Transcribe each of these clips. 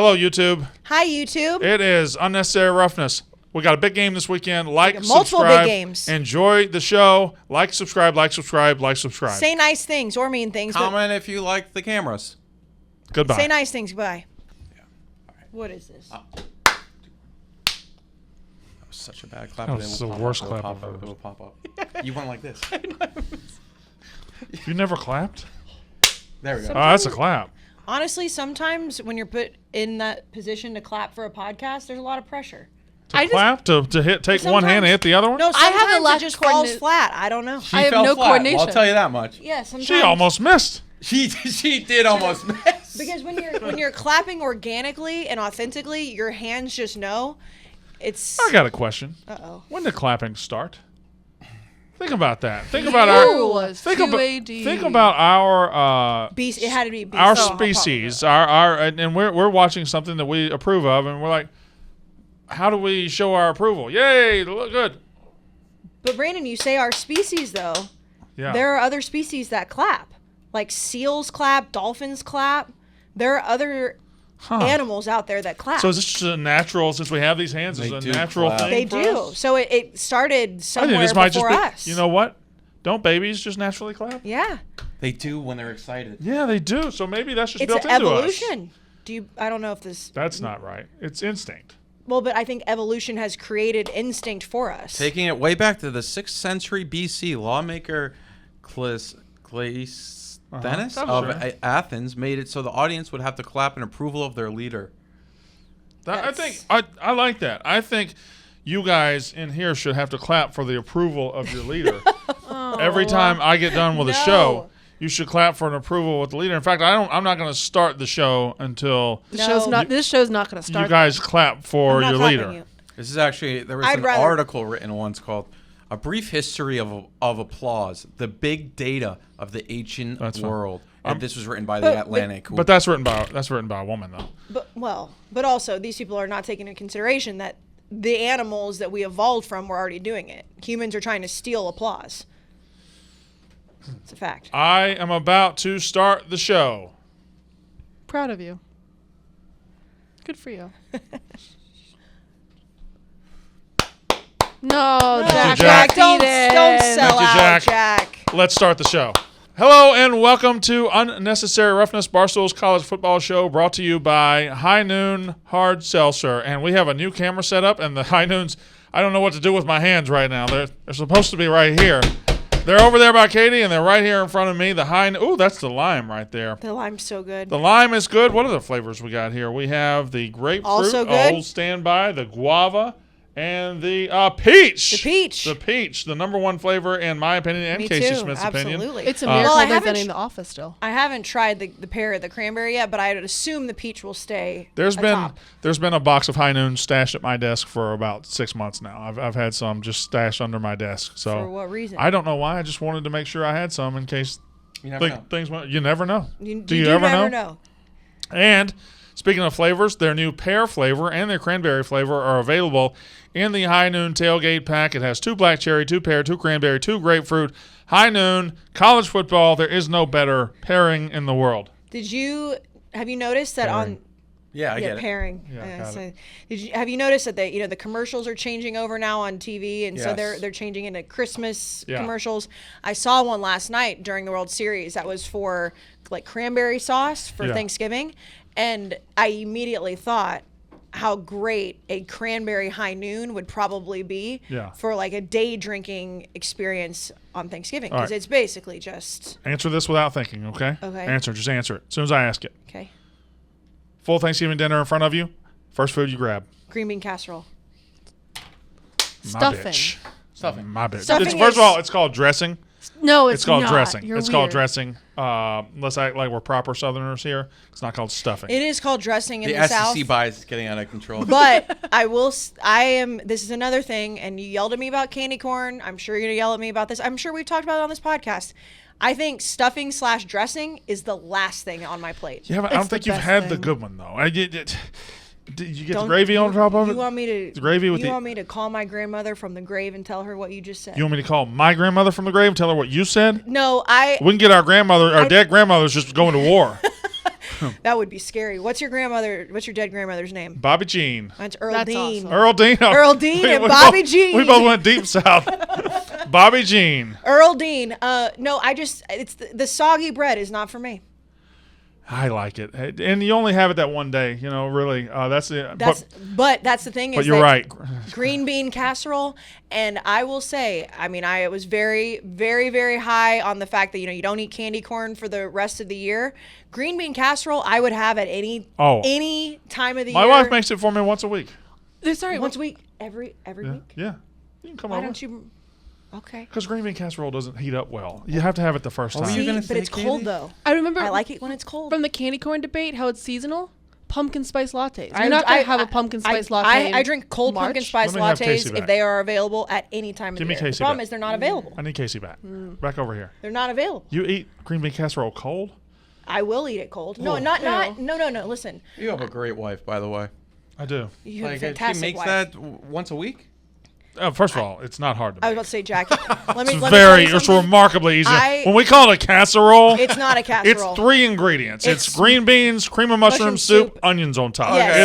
Hello, YouTube. Hi, YouTube. It is Unnecessary Roughness. We got a big game this weekend. Multiple subscribe. big games. Enjoy the show. Like, subscribe, like, subscribe, like, subscribe. Say nice things or mean things. Comment if you like the cameras. Goodbye. Say nice things. Goodbye. Yeah. All right. What is this? That was such a bad clap. That was the worst clap It I've ever will pop up. You went like this. You never clapped? There we go. Oh, that's a clap. Honestly, sometimes when you're put in that position to clap for a podcast, there's a lot of pressure. Take one hand and hit the other one? No, sometimes have a lack it just of falls coordinate- flat. I don't know. She I have fell no flat. coordination. Well, I'll tell you that much. Yeah, sometimes. She almost missed. She did almost miss. Because when you're clapping organically and authentically, your hands just know. It's. I got a question. Uh-oh. When did clapping start? Think about that. Think about our. Think about our. It had to be our BC. species. And we're watching something that we approve of, and we're like, how do we show our approval? Yay! Look good. But Brandon, you say our species though. Yeah. There are other species that clap, like seals clap, dolphins clap. There are other animals out there that clap. So is this just a natural? Since we have these hands, is it a natural clap. thing? They for do. us? So it started somewhere this might before just be, us. You know what? Don't babies just naturally clap? Yeah. They do when they're excited. Yeah, they do. So maybe that's just It's built an into evolution. us. I don't know if this. That's not right. It's instinct. Well, but I think evolution has created instinct for us. Taking it way back to the 6th century BC, lawmaker Cleisthenes of Athens made it so the audience would have to clap in approval of their leader. I think I like that. I think you guys in here should have to clap for the approval of your leader. Every time I get done with a show, you should clap for an approval with the leader. In fact, I'm not going to start the show until this show's not going to start. You guys clap for your leader. You. This is actually, there was an article written once called A Brief History of Applause, the Big Data of the Ancient World. And this was written by The Atlantic. But that's written by a woman, though. But also, these people are not taking into consideration that the animals that we evolved from were already doing it. Humans are trying to steal applause. It's a fact. I am about to start the show. Proud of you. Good for you. No, Jack. Don't sell out, Jack. Let's start the show. Hello and welcome to Unnecessary Roughness, Barstool's college football show, brought to you by High Noon Hard Seltzer. And we have a new camera set up, and the High Noons, I don't know what to do with my hands right now. They're supposed to be right here. They're over there by Katie, and they're right here in front of me. Ooh, that's the lime right there. The lime's so good. The lime is good. What are the flavors we got here? We have the grapefruit, also good. Old Standby, the guava, and the peach. The peach. The number one flavor, in my opinion, and Me Casey too. Smith's opinion. Absolutely. It's a miracle I there's haven't any in the office still. I haven't tried the pear or the cranberry yet, but I would assume the peach will stay. There's atop. been a box of High Noon stashed at my desk for about 6 months now. I've had some just stashed under my desk. So For what reason? I don't know why. I just wanted to make sure I had some in case You never know. things went. You never know. Do you ever know? And speaking of flavors, their new pear flavor and their cranberry flavor are available in the High Noon Tailgate Pack. It has 2 black cherry, 2 pear, 2 cranberry, 2 grapefruit. High Noon, college football, there is no better pairing in the world. Have you noticed that Pairing. Yeah, I get it. pairing? Yeah, got it. Have you noticed that the commercials are changing over now on TV, and so Yes. they're changing into Christmas Yeah. commercials? I saw one last night during the World Series that was for like cranberry sauce for Thanksgiving, and I immediately thought how great a cranberry High Noon would probably be for like a day drinking experience on Thanksgiving, because it's basically just Answer this without thinking, okay? Okay. Just answer it as soon as I ask it. okay. Full Thanksgiving dinner in front of you. First food you grab. Green bean casserole. Stuffing. My bitch. Stuffing. My bitch. Stuffing First of is- all, it's called dressing. No, It's called not. dressing. You're It's called weird. dressing. Let's act like we're proper Southerners here. It's not called stuffing. It is called dressing in The the South. SEC bias is getting out of control. But this is another thing, and you yelled at me about candy corn. I'm sure you're going to yell at me about this. I'm sure we've talked about it on this podcast. I think stuffing / dressing is the last thing on my plate. Yeah, but I don't It's the think you've best had the thing. good one, though. Did you get the gravy on top of it? You want me to? The gravy with you the- want me to call my grandmother from the grave and tell her what you just said? You want me to call my grandmother from the grave and tell her what you said? No, We can get our dead grandmothers just going to war. That would be scary. What's your dead grandmother's name? Bobby Jean. That's Earl That's Dean. awesome. Earl Dean. Earl Dean and Bobby Jean. We both went deep south. Bobby Jean. Earl Dean. No, it's the soggy bread is not for me. I like it, and you only have it that one day. Really, that's it. But that's the thing. But you're right. Green bean casserole, and I will say, I was very, very, very high on the fact that you don't eat candy corn for the rest of the year. Green bean casserole, I would have at any time of the year. My wife makes it for me once a week. Once a week, every week. Yeah, you can come Why over. don't you? Okay. Because green bean casserole doesn't heat up well. You have to have it the first time. But it's cold though. I remember. I like it when it's cold. From the candy corn debate, how it's seasonal. Pumpkin spice lattes. You're not gonna have a pumpkin spice latte. I drink cold March. pumpkin spice Let me have lattes Casey if back. they are available at any time of Give the me year. The Casey problem back. is they're not available. I need Casey back. Back over here. They're not available. You eat green bean casserole cold? I will eat it cold. No, Oh. no. Listen, You have a great wife, by the way. I do. you have a Like, fantastic she makes wife. that once a week. First of all, it's not hard to I was make. about to say, Jackie. It's remarkably easy. When we call it a casserole, It's not a casserole. it's 3 ingredients. It's green beans, cream of mushroom soup, onions on top. Yes.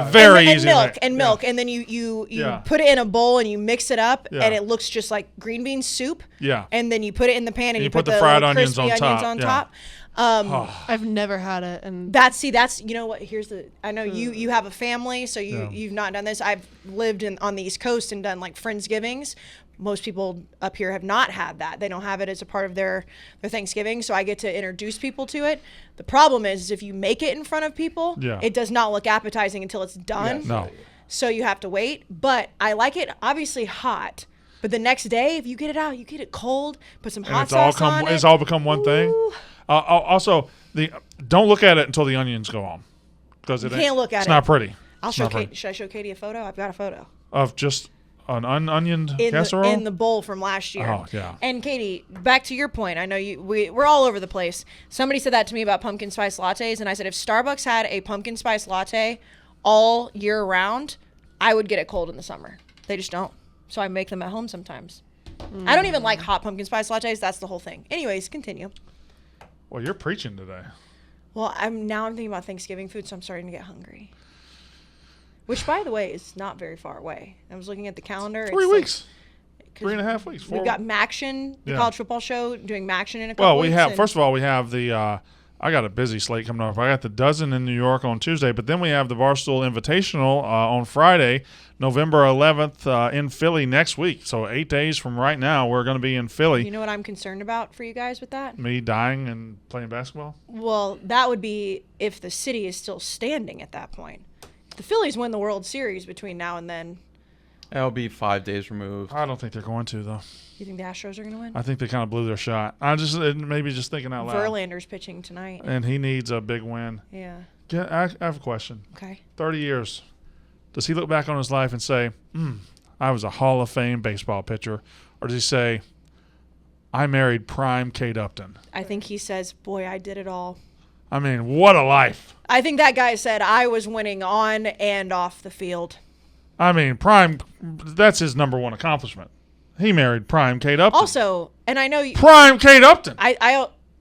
It is very and easy. milk to make. milk, and then you Yeah. put it in a bowl and you mix it up, Yeah. and it looks just like green bean soup. Yeah. And then you put it in the pan and you put put the fried little onions crispy on top. on Yeah. top. I've never had it, and That's you know what? I know you have a family, so you've not done this. I've lived on the East Coast and done like Friendsgivings. Most people up here have not had that. They don't have it as a part of their Thanksgiving, so I get to introduce people to it. The problem is if you make it in front of people, it does not look appetizing until it's done. Yes. No. So you have to wait. But I like it obviously hot. But the next day, if you get it out, you get it cold, put some hot sauce on it. It's all become one thing. Also, don't look at it until the onions go on, because You can't look at it's it. not pretty. I'll It's show not pretty. Katie. Should I show Katie a photo? I've got a photo. Of just an unioned in casserole. in the bowl from last year. Oh, yeah. And Katie, back to your point. I know we're all over the place. Somebody said that to me about pumpkin spice lattes, and I said if Starbucks had a pumpkin spice latte all year round, I would get it cold in the summer. They just don't. So I make them at home sometimes. I don't even like hot pumpkin spice lattes. That's the whole thing. Anyways, continue. Well, you're preaching today. Well, I'm thinking about Thanksgiving food, so I'm starting to get hungry. Which, by the way, is not very far away. I was looking at the calendar. 3 weeks. 3.5 weeks. 4 We've got Maction, the Yeah. college football show, doing Maction in a couple weeks. First of all, we have the, I got a busy slate coming up. I got the Dozen in New York on Tuesday, but then we have the Barstool Invitational on Friday, November 11th in Philly next week. So 8 days from right now, we're going to be in Philly. You know what I'm concerned about for you guys with that? Me dying and playing basketball? Well, that would be if the city is still standing at that point. If the Phillies win the World Series between now and then, That'll be 5 days removed. I don't think they're going to, though. you think the Astros are going to win? I think they kind of blew their shot. Maybe just thinking out loud. Verlander's pitching tonight. And he needs a big win. Yeah. I have a question. Okay. 30 years. Does he look back on his life and say, I was a Hall of Fame baseball pitcher? Or does he say, I married prime Kate Upton? I think he says, boy, I did it all. I mean, what a life. I think that guy said, I was winning on and off the field. I mean, prime, that's his number one accomplishment. He married prime Kate Upton. Also, and I know you, Prime Kate Upton.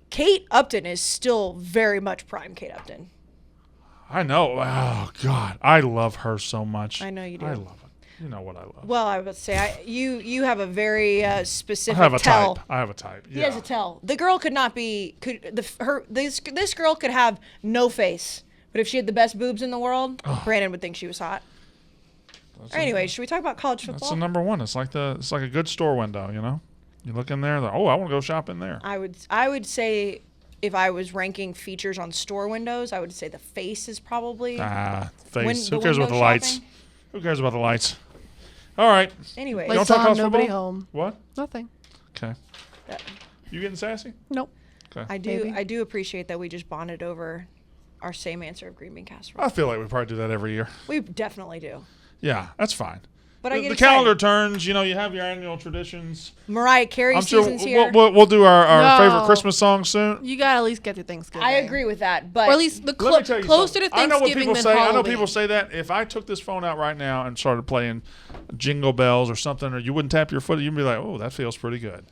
Kate Upton is still very much prime Kate Upton. I know. Oh, God. I love her so much. I know you do. I love it. You know what I love. Well, I would say you have a very specific I have a tell. type. I have a type. He has a tell. The girl could not be this girl could have no face, but if she had the best boobs in the world, Brandon would think she was hot. Anyway, should we talk about college That's football? the number one. It's like a good store window, you know? You look in there, I want to go shop in there. I would say if I was ranking features on store windows, I would say the face is probably Face. the Who cares about window the lights? shopping? Who cares about the lights? All right. Anyway, Don't Lights talk on, college nobody football? home. What? Nothing. Okay. You getting sassy? Nope. Okay. I do appreciate that we just bonded over our same answer of green bean casserole. I feel like we probably do that every year. We definitely do. Yeah, that's fine. But I get the excited. calendar turns. You know, you have your annual traditions. Mariah Carey I'm sure season's here. we'll do our No. favorite Christmas song soon. You gotta at least get to Thanksgiving. I agree with that, but Or at least the Let me tell you closer to something. I know what Thanksgiving people than say. Halloween. I know people say that. If I took this phone out right now and started playing Jingle Bells or something, or you wouldn't tap your foot, you'd be like, "Oh, that feels pretty good."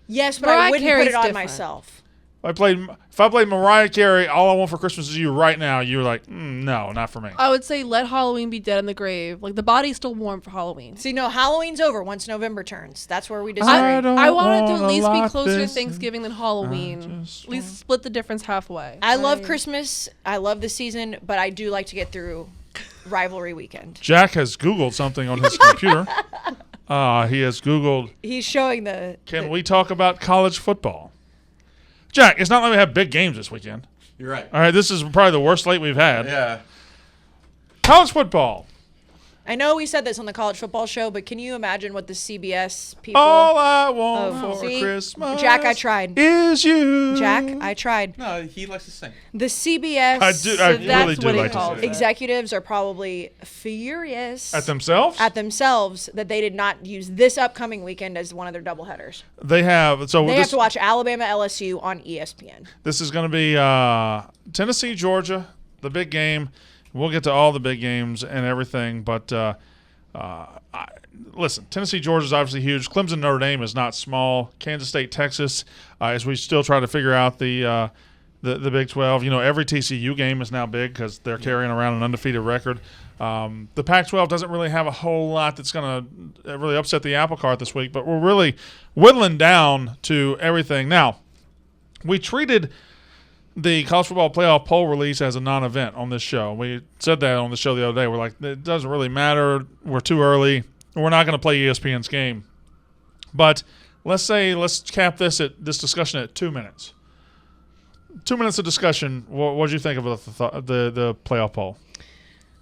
yes, but Mariah I wouldn't Carey's put it on different. myself. If I played Mariah Carey, All I Want for Christmas Is You right now, you're like, no, not for me. I would say let Halloween be dead in the grave. Like, the body's still warm for Halloween. See, no, Halloween's over once November turns. That's where we disagree. I want it to at least be closer to Thanksgiving than Halloween. At least split the difference halfway. I love Christmas. I love the season, but I do like to get through rivalry weekend. Jack has Googled something on his computer. He has Googled. He's showing Can we talk about college football? Jack, it's not like we have big games this weekend. You're right. All right, this is probably the worst slate we've had. Yeah. College football. I know we said this on the college football show, but can you imagine what the CBS people... All I want for Christmas Jack, I tried. Is you. Jack, I tried. No, he likes to sing. The CBS I really do like to sing. executives are probably furious At themselves? At themselves that they did not use this upcoming weekend as one of their doubleheaders. They have. So they have to watch Alabama LSU on ESPN. This is going to be Tennessee, Georgia, the big game. We'll get to all the big games and everything, but listen, Tennessee, Georgia is obviously huge. Clemson, Notre Dame is not small. Kansas State, Texas, as we still try to figure out the Big 12. You know, every TCU game is now big because they're carrying around an undefeated record. The Pac-12 doesn't really have a whole lot that's going to really upset the apple cart this week, but we're really whittling down to everything. Now, we treated the college football playoff poll release as a non-event on this show. We said that on the show the other day. We're like, it doesn't really matter. We're too early. We're not going to play ESPN's game. But let's cap this discussion at 2 minutes. 2 minutes of discussion. What did you think of the playoff poll?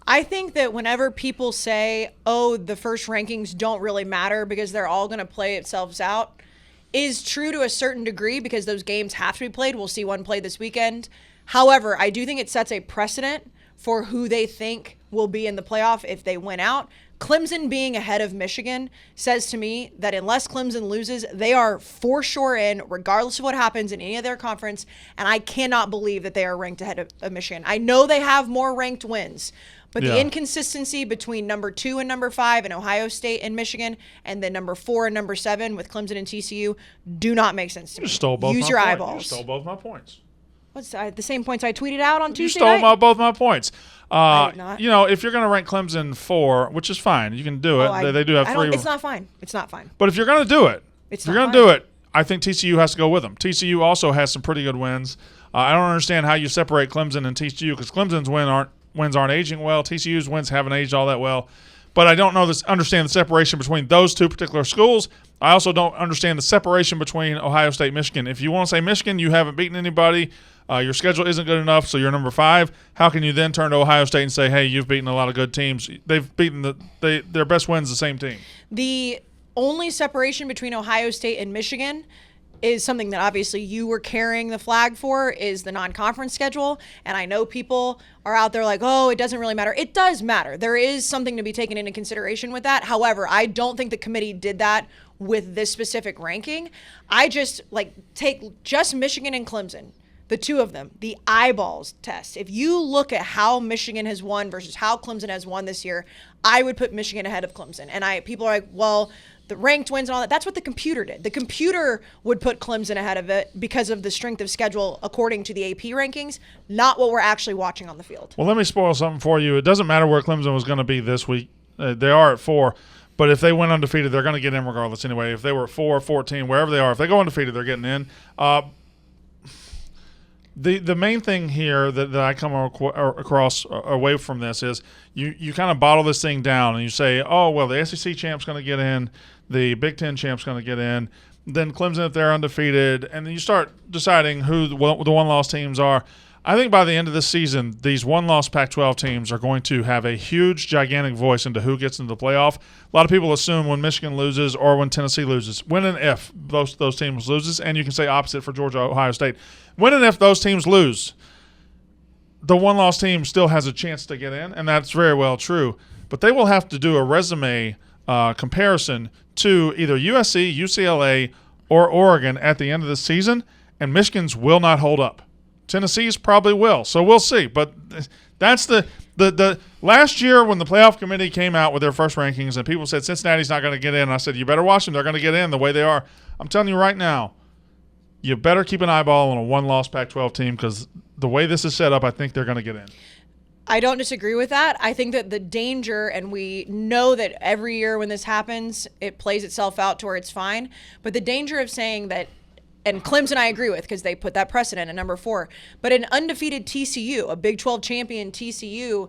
I think that whenever people say, oh, the first rankings don't really matter because they're all going to play itself out, is true to a certain degree because those games have to be played. We'll see one played this weekend. However, I do think it sets a precedent for who they think will be in the playoff if they win out. Clemson being ahead of Michigan says to me that unless Clemson loses, they are for sure in, regardless of what happens in any of their conference, and I cannot believe that they are ranked ahead of Michigan. I know they have more ranked wins, but the inconsistency between number 2 and number 5 in Ohio State and Michigan, and then number 4 and number 7 with Clemson and TCU do not make sense to me. Use your eyeballs. You stole both my points. What's the same points I tweeted out on Tuesday night? You stole both my points. I did not. You know, if you're going to rank Clemson 4, which is fine, you can do it. They do have 3. It's not fine. It's not fine. But if you're going to do it, I think TCU has to go with them. TCU also has some pretty good wins. I don't understand how you separate Clemson and TCU because Clemson's wins aren't aging well. TCU's wins haven't aged all that well. But I don't understand the separation between those two particular schools. I also don't understand the separation between Ohio State and Michigan. If you want to say Michigan, you haven't beaten anybody. Your schedule isn't good enough, so you're number 5. How can you then turn to Ohio State and say, hey, you've beaten a lot of good teams? They've beaten their best wins the same team. The only separation between Ohio State and Michigan is something that obviously you were carrying the flag for, is the non-conference schedule. And I know people are out there like, oh, it doesn't really matter. It does matter. There is something to be taken into consideration with that. However, I don't think the committee did that with this specific ranking. I just take just Michigan and Clemson, the two of them, the eyeballs test. If you look at how Michigan has won versus how Clemson has won this year, I would put Michigan ahead of Clemson. And people are like, well, the ranked wins and all that. That's what the computer did. The computer would put Clemson ahead of it because of the strength of schedule according to the AP rankings, not what we're actually watching on the field. Well, let me spoil something for you. It doesn't matter where Clemson was going to be this week. They are at 4. But if they went undefeated, they're going to get in regardless anyway. If they were 4, 14, wherever they are, if they go undefeated, they're getting in. The main thing here that I come across away from this is you kind of bottle this thing down and you say, oh, well, the SEC champ's going to get in, the Big Ten champ's going to get in, then Clemson if they're undefeated, and then you start deciding who the one-loss teams are. I think by the end of this season, these one-loss Pac-12 teams are going to have a huge, gigantic voice into who gets into the playoff. A lot of people assume when Michigan loses or when Tennessee loses, when and if those teams loses, and you can say opposite for Georgia, Ohio State. When and if those teams lose, the one-loss team still has a chance to get in, and that's very well true. But they will have to do a resume comparison to either USC, UCLA, or Oregon at the end of the season, and Michigan's will not hold up. Tennessee's probably will, so we'll see. But that's the last year when the playoff committee came out with their first rankings and people said Cincinnati's not going to get in. I said, you better watch them. They're going to get in the way they are. I'm telling you right now, you better keep an eyeball on a one-loss Pac-12 team because the way this is set up, I think they're going to get in. I don't disagree with that. I think that the danger, and we know that every year when this happens, it plays itself out to where it's fine. But the danger of saying that, and Clemson I agree with because they put that precedent at number 4, but an undefeated TCU, a Big 12 champion TCU,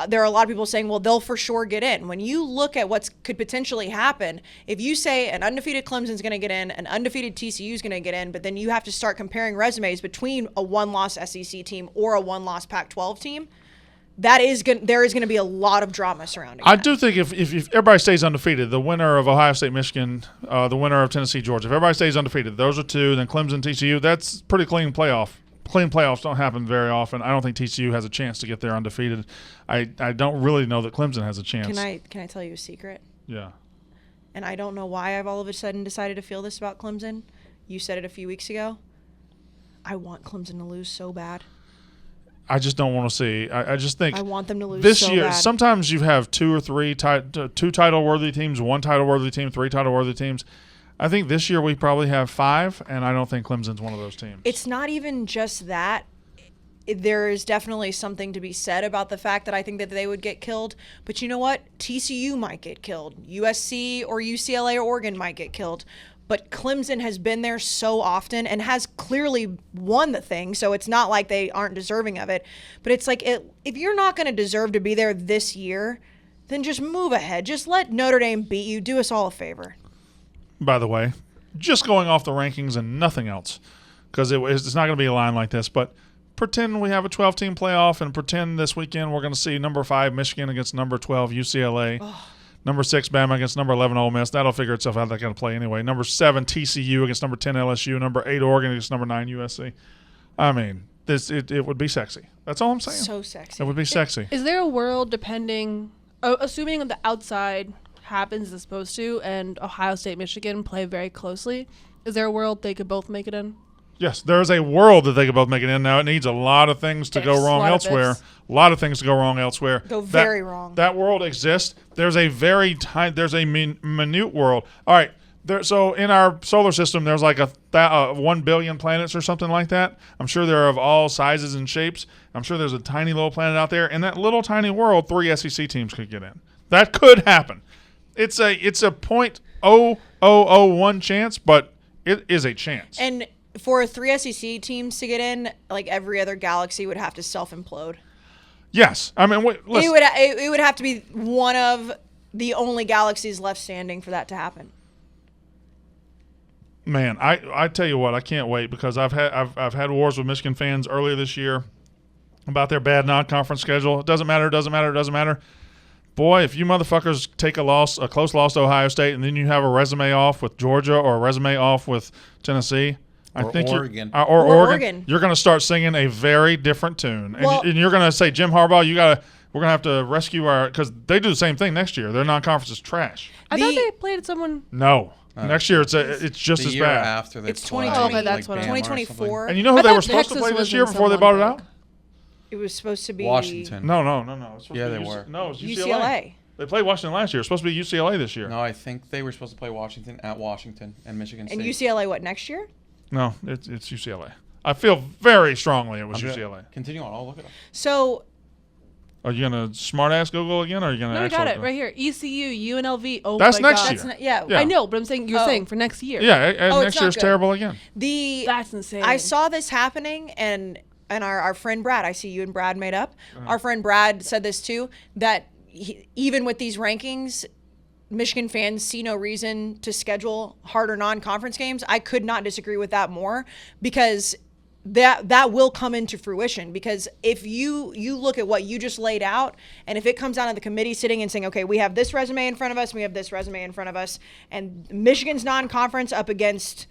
there are a lot of people saying, well, they'll for sure get in. When you look at what could potentially happen, if you say an undefeated Clemson's going to get in, an undefeated TCU's going to get in, but then you have to start comparing resumes between a one-loss SEC team or a one-loss Pac-12 team, there is going to be a lot of drama surrounding I that. do think if everybody stays undefeated, the winner of Ohio State, Michigan, the winner of Tennessee, Georgia, if everybody stays undefeated, those are 2, then Clemson, TCU, that's pretty clean playoff. Clean playoffs don't happen very often. I don't think TCU has a chance to get there undefeated. I don't really know that Clemson has a chance. Can I tell you a secret? Yeah. And I don't know why I've all of a sudden decided to feel this about Clemson. You said it a few weeks ago. I want Clemson to lose so bad. I just don't want to see. I just think I want them to lose this so year. bad. Sometimes you have 2 or 3 2 title-worthy teams, 1 title-worthy team, 3 title-worthy teams. I think this year we probably have 5, and I don't think Clemson's one of those teams. It's not even just that. There is definitely something to be said about the fact that I think that they would get killed. But you know what? TCU might get killed. USC or UCLA or Oregon might get killed. But Clemson has been there so often and has clearly won the thing, so it's not like they aren't deserving of it. But it's like if you're not going to deserve to be there this year, then just move ahead. Just let Notre Dame beat you. Do us all a favor. By the way, just going off the rankings and nothing else, because it's not going to be a line like this, but pretend we have a 12-team playoff and pretend this weekend we're going to see number 5 Michigan against number 12 UCLA, number 6 Bama against number 11 Ole Miss. That'll figure itself out. They're going to play anyway. Number 7 TCU against number 10 LSU, number 8 Oregon against number 9 USC. I mean, it would be sexy. That's all I'm saying. So sexy. It would be sexy. Is there a world assuming the outside happens as supposed to and Ohio State, Michigan play very closely, is there a world they could both make it in? Yes, there is a world that they could both make it in. Now, it needs a lot of things to go wrong elsewhere. A lot of things to go wrong elsewhere. Go very wrong. That world exists. There's a minute world. All right. So in our solar system, there's like 1 billion planets or something like that. I'm sure they're of all sizes and shapes. I'm sure there's a tiny little planet out there. In that little tiny world, 3 SEC teams could get in. That could happen. It's a 0.0001 chance, but it is a chance. And for 3 SEC teams to get in, like every other galaxy would have to self-implode. Yes. I mean, listen. It would have to be one of the only galaxies left standing for that to happen. Man, I tell you what, I can't wait because I've had wars with Michigan fans earlier this year about their bad non-conference schedule. It doesn't matter. Boy, if you motherfuckers take a close loss to Ohio State, and then you have a resume off with Georgia or a resume off with Tennessee, Oregon. Oregon, you're going to start singing a very different tune, and you're going to say, Jim Harbaugh, we're going to have to rescue because they do the same thing next year. Their non-conference is trash. I thought they played someone. No. Next year, it's just as bad. After it's 2020. Okay, that's what 2024. And you know who they were supposed to play this year before they bought it out? It was supposed to be Washington. No. Yeah, they were. No, it was UCLA. They played Washington last year. It's supposed to be UCLA this year. No, I think they were supposed to play Washington at Washington and Michigan State. And UCLA what, next year? No, it's UCLA. I feel very strongly it was UCLA. Continue on. I'll look it up. So. Are you going to smart-ass Google again, or are you going to No, I got it right here. ECU, UNLV. Oh, that's my next God. year. Yeah. I know, but I'm saying you're saying for next year. Yeah, and next year's good. terrible again. That's insane. I saw this happening, and our friend Brad, I see you and Brad made up. Our friend Brad said this too, that even with these rankings, Michigan fans see no reason to schedule harder non-conference games. I could not disagree with that more, because that will come into fruition. Because if you look at what you just laid out, and if it comes down to the committee sitting and saying, okay, we have this resume in front of us, we have this resume in front of us, and Michigan's non-conference up against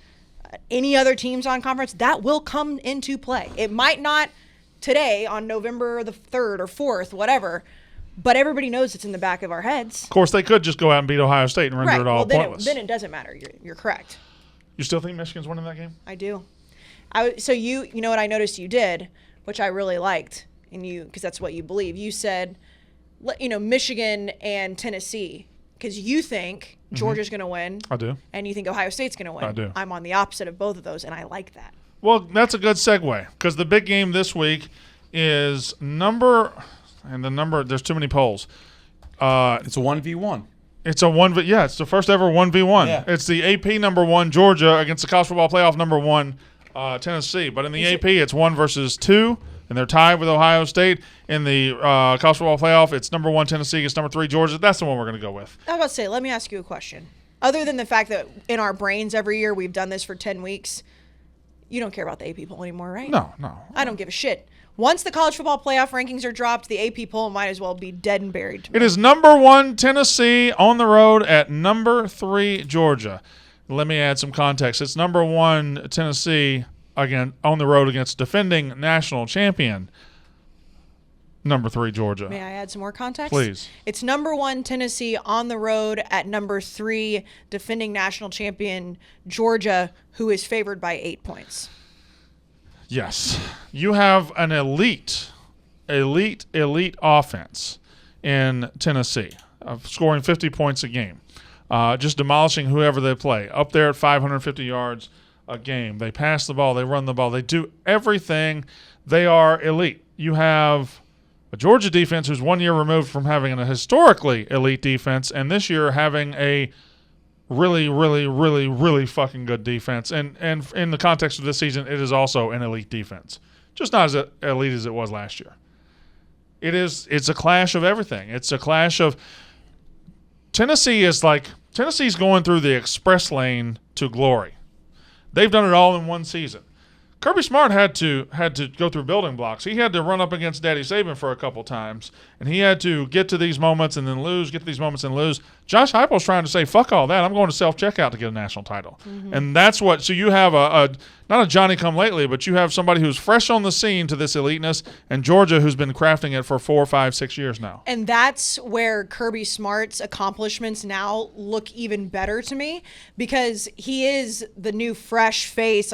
any other teams on conference, that will come into play. It might not today on November the 3rd or 4th, whatever, but everybody knows it's in the back of our heads. Of course, they could just go out and beat Ohio State and render it all pointless. Then it doesn't matter. You're correct. You still think Michigan's winning that game? I do. So you know what I noticed you did, which I really liked, and because that's what you believe. You said, Michigan and Tennessee because you think Georgia's going to win. I do. And you think Ohio State's going to win. I do. I'm on the opposite of both of those, and I like that. Well, that's a good segue because the big game this week is there's too many polls. It's a 1v1. It's it's the first ever 1v1. Yeah. It's the AP number 1 Georgia against the college football playoff number 1 Tennessee. But in the AP, it's 1 versus 2, and they're tied with Ohio State. In the college football playoff, it's number 1 Tennessee against number 3 Georgia. That's the one we're going to go with. I was about to say, let me ask you a question. Other than the fact that in our brains every year we've done this for 10 weeks, you don't care about the AP poll anymore, right? No. I don't give a shit. Once the college football playoff rankings are dropped, the AP poll might as well be dead and buried. It is number 1 Tennessee on the road at number 3 Georgia. Let me add some context. It's number 1 Tennessee again on the road against defending national champion number 3 Georgia. May I add some more context? Please. It's number 1 Tennessee on the road at number 3 defending national champion Georgia, who is favored by 8 points. Yes. You have an elite offense in Tennessee, scoring 50 points a game, just demolishing whoever they play, up there at 550 yards a game. They pass the ball. They run the ball. They do everything. They are elite. You have a Georgia defense who's 1 year removed from having a historically elite defense, and this year having a really fucking good defense. And in the context of this season, it is also an elite defense. Just not as elite as it was last year. It's a clash of everything. It's a clash of Tennessee's going through the express lane to glory. They've done it all in one season. Kirby Smart had to go through building blocks. He had to run up against Daddy Saban for a couple times, and he had to get to these moments and then lose, get to these moments and lose. Josh Heupel's trying to say, fuck all that. I'm going to self-checkout to get a national title. Mm-hmm. And that's what – so you have not a Johnny-come-lately, but you have somebody who's fresh on the scene to this eliteness, and Georgia who's been crafting it for 4, 5, 6 years now. And that's where Kirby Smart's accomplishments now look even better to me, because he is the new fresh face.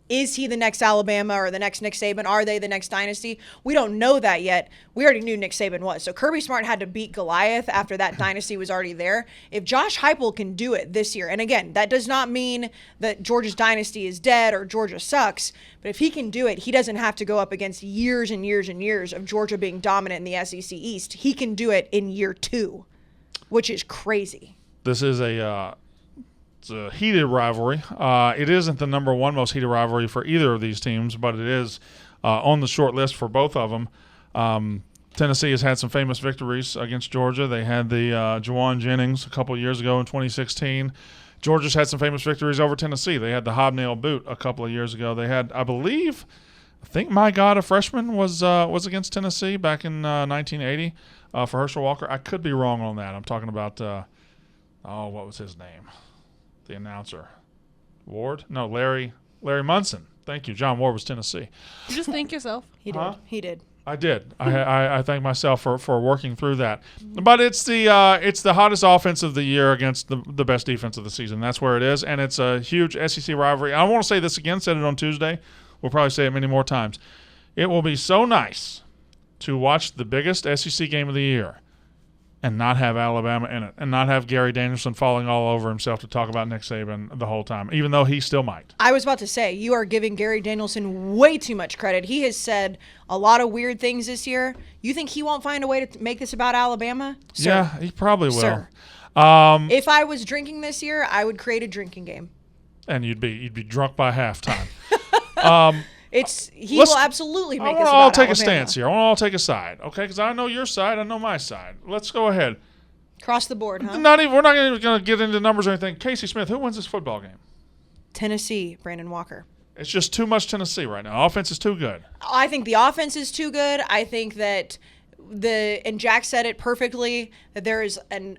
Is he the next Alabama or the next Nick Saban? Are they the next dynasty? We don't know that yet. We already knew Nick Saban was. So Kirby Smart had to beat Goliath after that dynasty was already there. If Josh Heupel can do it this year, and again, that does not mean that Georgia's dynasty is dead or Georgia sucks, but if he can do it, he doesn't have to go up against years and years and years of Georgia being dominant in the SEC East. He can do it in year 2, which is crazy. This is it's a heated rivalry. It isn't the number 1 most heated rivalry for either of these teams, but it is on the short list for both of them. Tennessee has had some famous victories against Georgia. They had the Juwan Jennings a couple years ago in 2016. Georgia's had some famous victories over Tennessee. They had the hobnail boot a couple of years ago. They had, I think my God, a freshman was against Tennessee back in 1980 for Herschel Walker. I could be wrong on that. I'm talking about, what was his name? The announcer. Ward? No, Larry Munson. Thank you. John Ward was Tennessee. You just thank yourself. He did. Huh? He did. I did. I thank myself for working through that. But it's the hottest offense of the year against the best defense of the season. That's where it is, and it's a huge SEC rivalry. I want to say this again. Said it on Tuesday. We'll probably say it many more times. It will be so nice to watch the biggest SEC game of the year and not have Alabama in it, and not have Gary Danielson falling all over himself to talk about Nick Saban the whole time, even though he still might. I was about to say, you are giving Gary Danielson way too much credit. He has said a lot of weird things this year. You think he won't find a way to make this about Alabama? Sir. Yeah, he probably will. Sir. If I was drinking this year, I would create a drinking game. And you'd be drunk by halftime. He will absolutely make us about I'll take Alabama. a stance here. I want to all take a side, okay? Because I know your side, I know my side. Let's go ahead. Cross the board, huh? We're not even going to get into numbers or anything. Casey Smith, who wins this football game? Tennessee, Brandon Walker. It's just too much Tennessee right now. Offense is too good. I think the offense is too good. I think that and Jack said it perfectly, that there is an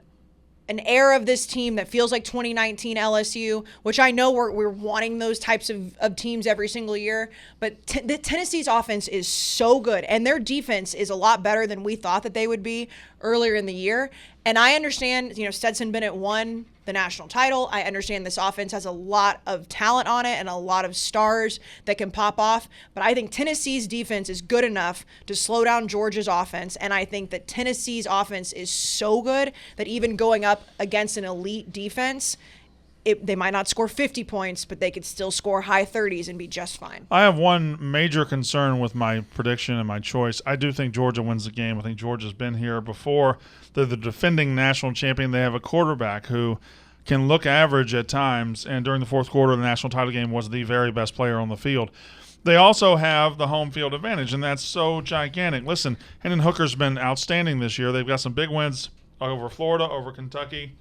air of this team that feels like 2019 LSU, which I know we're wanting those types of teams every single year. But Tennessee's offense is so good, and their defense is a lot better than we thought that they would be earlier in the year. And I understand, Stetson Bennett won the national title. I understand this offense has a lot of talent on it and a lot of stars that can pop off, but I think Tennessee's defense is good enough to slow down Georgia's offense, and I think that Tennessee's offense is so good that even going up against an elite defense, they might not score 50 points, but they could still score high 30s and be just fine. I have one major concern with my prediction and my choice. I do think Georgia wins the game. I think Georgia's been here before. They're the defending national champion. They have a quarterback who can look average at times, and during the fourth quarter of the national title game was the very best player on the field. They also have the home field advantage, and that's so gigantic. Listen, Hendon Hooker's been outstanding this year. They've got some big wins over Florida, over Kentucky,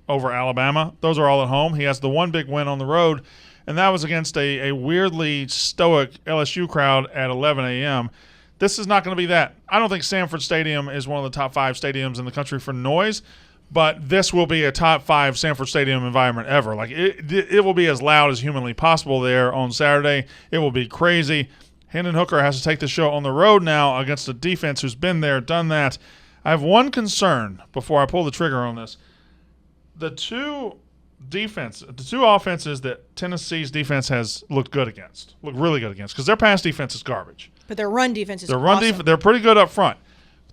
over Alabama. Those are all at home. He has the one big win on the road, and that was against a weirdly stoic LSU crowd at 11 a.m. This is not going to be that. I don't think Sanford Stadium is one of the top 5 stadiums in the country for noise, but this will be a top 5 Sanford Stadium environment ever. Like it will be as loud as humanly possible there on Saturday. It will be crazy. Hendon Hooker has to take the show on the road now against a defense who's been there, done that. I have one concern before I pull the trigger on this. The two offenses that Tennessee's defense has looked really good against, because their pass defense is garbage. But their run defense is awesome. They're pretty good up front.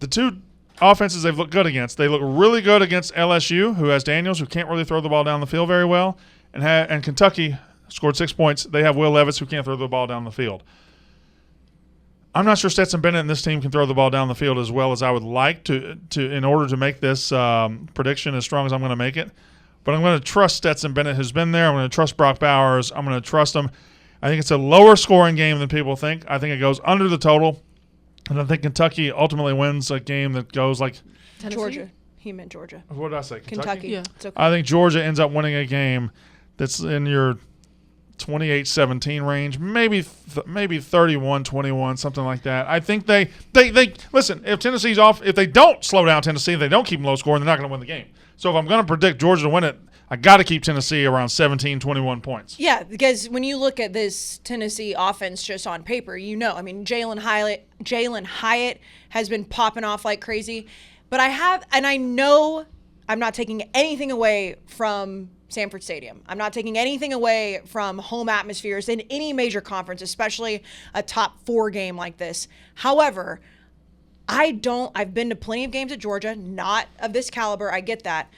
The two offenses they've looked good against, they look really good against LSU, who has Daniels, who can't really throw the ball down the field very well, and Kentucky scored 6 points. They have Will Levis, who can't throw the ball down the field. I'm not sure Stetson Bennett and this team can throw the ball down the field as well as I would like to in order to make this prediction as strong as I'm going to make it. But I'm going to trust Stetson Bennett, who's been there. I'm going to trust Brock Bowers. I'm going to trust him. I think it's a lower scoring game than people think. I think it goes under the total. And I think Kentucky ultimately wins a game that goes like Tennessee? Georgia. He meant Georgia. What did I say? Kentucky. Yeah. It's okay. I think Georgia ends up winning a game that's in your 28-17 range, maybe 31-21, something like that. I think they listen, if Tennessee's off, if they don't slow down Tennessee, if they don't keep them low scoring, they're not going to win the game. So if I'm going to predict Georgia to win it, I got to keep Tennessee around 17-21 points. Yeah, because when you look at this Tennessee offense just on paper, Jalen Hyatt has been popping off like crazy. But I know I'm not taking anything away from Sanford Stadium. I'm not taking anything away from home atmospheres in any major conference, especially a top 4 game like this. However, I've been to plenty of games at Georgia, not of this caliber. I get that.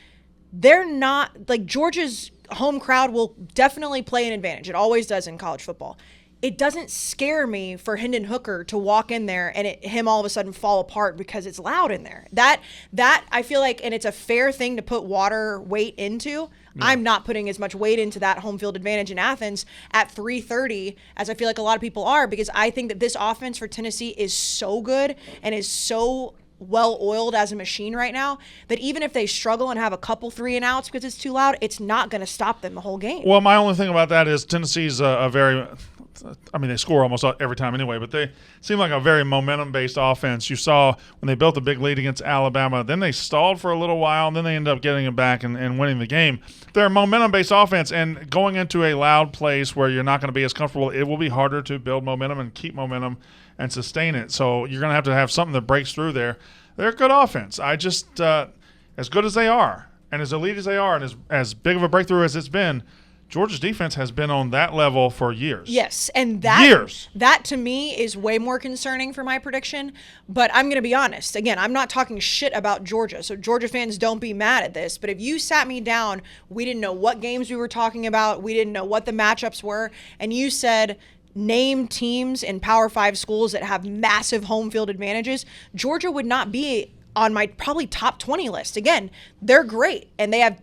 They're not, like, Georgia's home crowd will definitely play an advantage. It always does in college football. It doesn't scare me for Hendon Hooker to walk in there and him all of a sudden fall apart because it's loud in there. That I feel like, and it's a fair thing to put weight into. Yeah. I'm not putting as much weight into that home field advantage in Athens at 3:30 as I feel like a lot of people are, because I think that this offense for Tennessee is so good and is so well-oiled as a machine right now that even if they struggle and have a couple 3-and-outs because it's too loud, it's not going to stop them the whole game. Well, my only thing about that is Tennessee's they score almost every time anyway, but they seem like a very momentum-based offense. You saw when they built a big lead against Alabama, then they stalled for a little while, and then they ended up getting it back and winning the game. They're a momentum-based offense, and going into a loud place where you're not going to be as comfortable, it will be harder to build momentum and keep momentum and sustain it. So you're going to have something that breaks through there. They're a good offense. I just, as good as they are, and as elite as they are, and as big of a breakthrough as it's been, Georgia's defense has been on that level for years. Yes, and that to me is way more concerning for my prediction. But I'm going to be honest. Again, I'm not talking shit about Georgia, so Georgia fans don't be mad at this. But if you sat me down, we didn't know what games we were talking about, we didn't know what the matchups were, and you said name teams in Power 5 schools that have massive home field advantages, Georgia would not be on my probably top 20 list. Again, they're great, and they have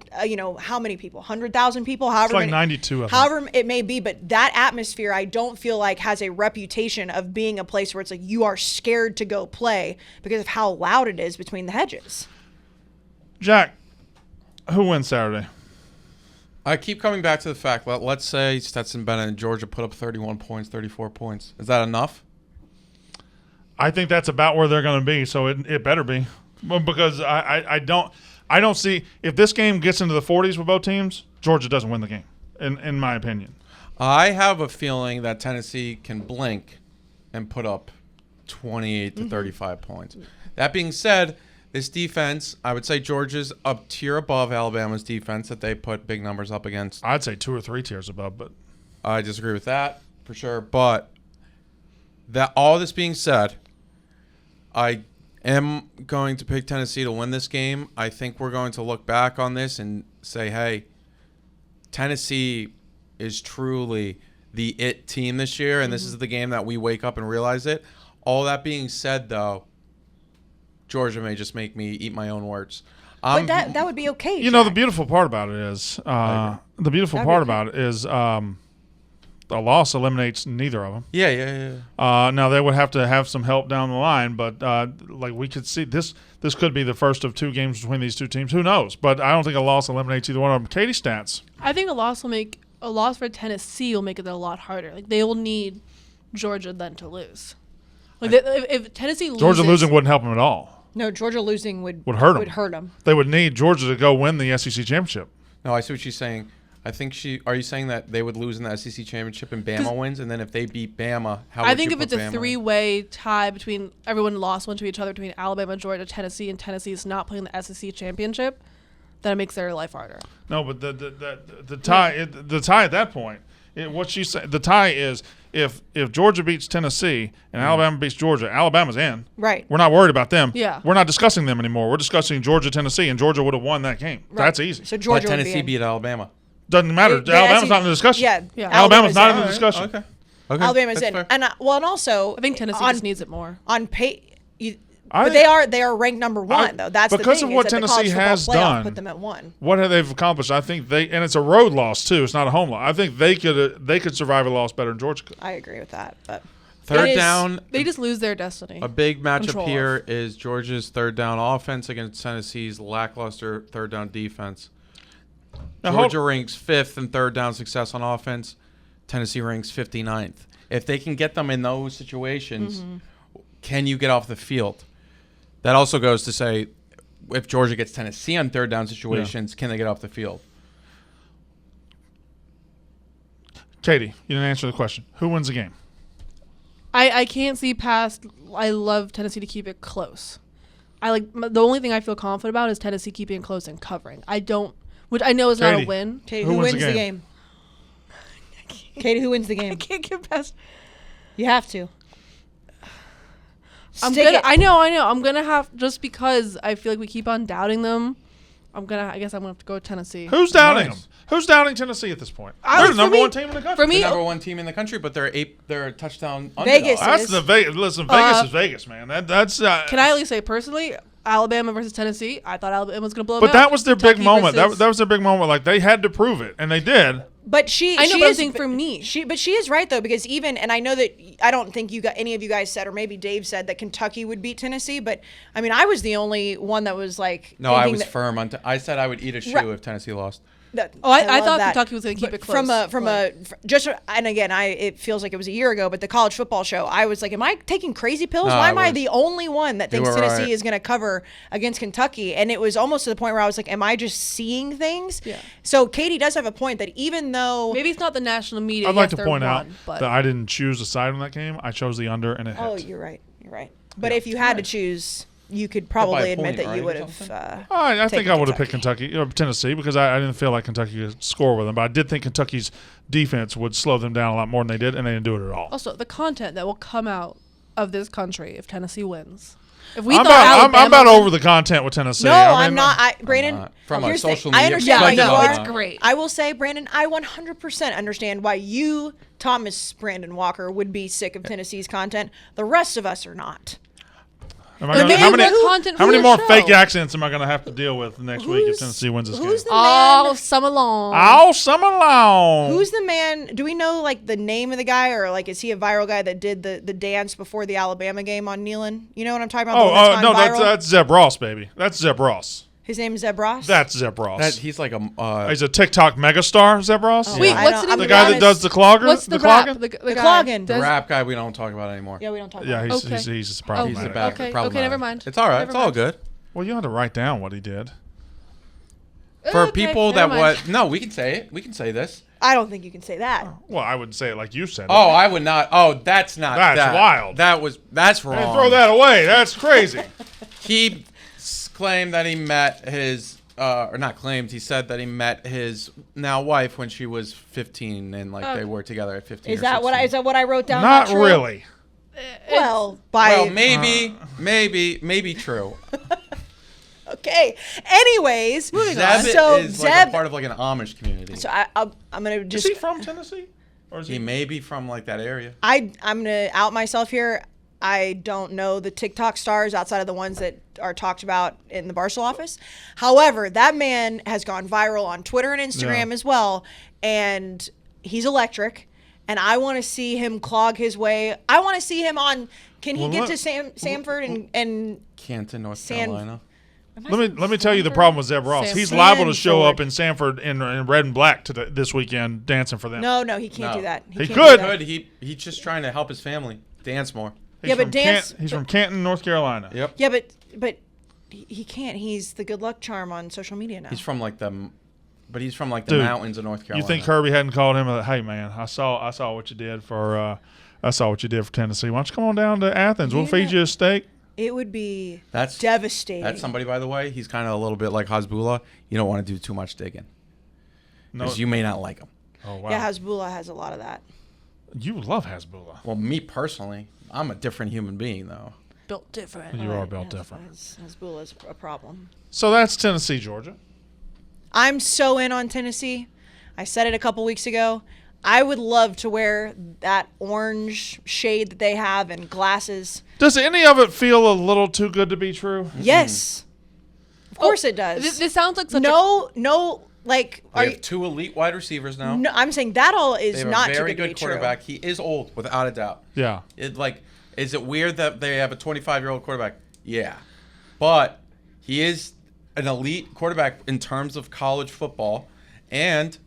how many people? 100,000 people, however it's like many, 92 of them. However it may be, but that atmosphere I don't feel like has a reputation of being a place where it's like you are scared to go play because of how loud it is between the hedges. Jack, who wins Saturday? I keep coming back to the fact, let's say Stetson Bennett and Georgia put up 31 points, 34 points. Is that enough? I think that's about where they're going to be, so it better be. Because I don't see, if this game gets into the 40s with both teams, Georgia doesn't win the game, in my opinion. I have a feeling that Tennessee can blink and put up 28 to 35 points. That being said, This defense, I would say Georgia's a tier above Alabama's defense that they put big numbers up against. I'd say 2 or 3 tiers above, but I disagree with that for sure. But that all this being said, I am going to pick Tennessee to win this game. I think we're going to look back on this and say, hey, Tennessee is truly the it team this year, and this is the game that we wake up and realize it. All that being said, though, Georgia may just make me eat my own words. But that would be okay. You know, the beautiful part about it is a loss eliminates neither of them. Yeah. Now they would have to have some help down the line, but like we could see this could be the first of 2 games between these 2 teams. Who knows? But I don't think a loss eliminates either one of them. Katie, stats. I think a loss for Tennessee will make it a lot harder. Like they will need Georgia then to lose. Like if Tennessee loses, Georgia losing wouldn't help them at all. No, Georgia losing would hurt them. They would need Georgia to go win the SEC championship. No, I see what she's saying. I think are you saying that they would lose in the SEC championship and Bama wins, and then if they beat Bama, how would I think you if it's put a Bama? 3-way tie between everyone lost one to each other between Alabama, Georgia, Tennessee, and Tennessee's not playing the SEC championship, then it makes their life harder. No, but the tie at that point, what she said, the tie is if Georgia beats Tennessee and Alabama beats Georgia, Alabama's in. Right. We're not worried about them. Yeah. We're not discussing them anymore. We're discussing Georgia, Tennessee, and Georgia would have won that game. Right. That's easy. So Georgia But would Tennessee be beat Alabama. Doesn't matter. Alabama's not in the discussion. Yeah. Alabama's not in the All right. discussion. Okay. Alabama's That's in, fair. and and also I think Tennessee just needs it more. on pay. But they are ranked number 1 though. That's because the thing, of what is that the Tennessee college has football playoff done. Put them at 1. What have they accomplished? I think and it's a road loss too. It's not a home loss. I think they could survive a loss better than Georgia could. I agree with that, but Third down. They just lose their destiny. A big matchup Control here is Georgia's third down offense against Tennessee's lackluster third down defense. Georgia ranks 5th in third down success on offense. Tennessee ranks 59th. If they can get them in those situations, can you get off the field? That also goes to say, if Georgia gets Tennessee on third down situations, can they get off the field? Katie, you didn't answer the question. Who wins the game? I can't see past. I love Tennessee to keep it close. The only thing I feel confident about is Tennessee keeping it close and covering. Which I know is not a win. Katie, who wins the game? Katie, who wins the game? I can't get past. You have to. I know. I'm gonna have, just because I feel like we keep on doubting them. I guess I'm gonna have to go with Tennessee. Who's doubting them? Who's doubting Tennessee at this point? They're the number 1 team in the country. For me, They're number 1 team in the country, but they're a touchdown Vegas. underdog. That's the Vegas. Listen, Vegas is Vegas, man. That's. Can I at least say personally, Alabama versus Tennessee? I thought Alabama was gonna blow them But out. that was their big Kentucky moment. versus- That was their big moment. Like they had to prove it, and they did. But I know, but I'm saying for me. But she is right though, because and I know that I don't think any of you guys said, or maybe Dave said, that Kentucky would beat Tennessee. But I mean, I was the only one that was like. No, I was firm on. I said I would eat a shoe if Tennessee lost. I love thought that. Kentucky was going to keep But it close. and again, it feels like it was a year ago, but the college football show, I was like, am I taking crazy pills? No, Why am I the only one that thinks were Tennessee right. is going to cover against Kentucky? And it was almost to the point where I was like, am I just seeing things? Yeah. So Katie does have a point that even though Maybe it's not the national media. I'd like yes, to point out but that I didn't choose a side on that game. I chose the under, and it hit. Oh, you're right. But if you had to choose, you could probably admit that you would have. I think I would have Kentucky. picked Tennessee because I didn't feel like Kentucky could score with them. But I did think Kentucky's defense would slow them down a lot more than they did, and they didn't do it at all. Also, the content that will come out of this country if Tennessee wins. If I'm about over the content with Tennessee. No, I'm not. Brandon, I'm not. From a here's the thing. social I media understand why you perspective, are. it's great. I will say, Brandon, I 100% understand why you, Thomas Brandon Walker, would be sick of Tennessee's content. The rest of us are not. How many more show. fake accents am I going to have to deal with next week if Tennessee wins this game? Who's the all man? summer long. All summer long. Who's the man? Do we know like the name of the guy, or like is he a viral guy that did the dance before the Alabama game on Nealon? You know what I'm talking about? The one that's no, gone viral? that's Zeb Ross, baby. That's Zeb Ross. His name is Zeb Ross. That's Zeb Ross. He's like a. He's a TikTok megastar, Zeb Ross. Oh, Wait, I what's don't- the name I'm The of guy honest. that does the clogger? What's the clogging? rap? The The guy clogging. the does- rap guy we don't talk about anymore. Yeah, we don't talk Yeah, about it. he's Okay. he's He's problematic. a bad Okay, problematic. never mind. It's all right. Never It's all mind. good. Well, you had to write down what he did. For Okay, people never that mind. what? No, we can say it. We can say this. I don't think you can say that. Well, I wouldn't say it like you said it. Oh, I would not. Oh, that's not. That's that. wild. That's wrong. Hey, throw that away. That's crazy. He claimed that he met his, or not claimed, he said that he met his now wife when she was 15 and they were together at 15 Is or that 16. is that what I wrote down? Not true? really. Well, maybe true. Okay. Anyways, Zeb so is like a part of like an Amish community. So I'm gonna just. Is he from Tennessee? Or is he may be from like that area. I'm gonna out myself here. I don't know the TikTok stars outside of the ones that are talked about in the Barstool office. However, that man has gone viral on Twitter and Instagram as well, and he's electric. And I want to see him clog his way. I want to see him on. Can he get to Sanford and Canton, North Carolina? Let me tell you the problem with Zeb Ross. He's liable to show up in Sanford in red and black this weekend dancing for them. No, he can't do that. He could. He's just trying to help his family dance more. He's from Canton, North Carolina. Yep. Yeah, but he can't. He's the good luck charm on social media now. He's from the mountains of North Carolina. You think Kirby hadn't called him? Hey man, I saw what you did for Tennessee. Why don't you come on down to Athens? We'll feed you a steak. It would be devastating. That's somebody, by the way. He's kind of a little bit like Hasbulla. You don't want to do too much digging because you may not like him. Oh wow. Yeah, Hasbulla has a lot of that. You love Hasbulla. Well, me personally, I'm a different human being though. Built different. You are built different. Hasbulla is a problem. So that's Tennessee, Georgia. I'm so in on Tennessee. I said it a couple weeks ago. I would love to wear that orange shade that they have and glasses. Does any of it feel a little too good to be true? Yes. Of course it does. This sounds like such like they have two elite wide receivers now. No, I'm saying that all is they have not a very too good good to be quarterback. true. He is old, without a doubt. Yeah. Is it weird that they have a 25-year-old quarterback? Yeah. But he is an elite quarterback in terms of college football, and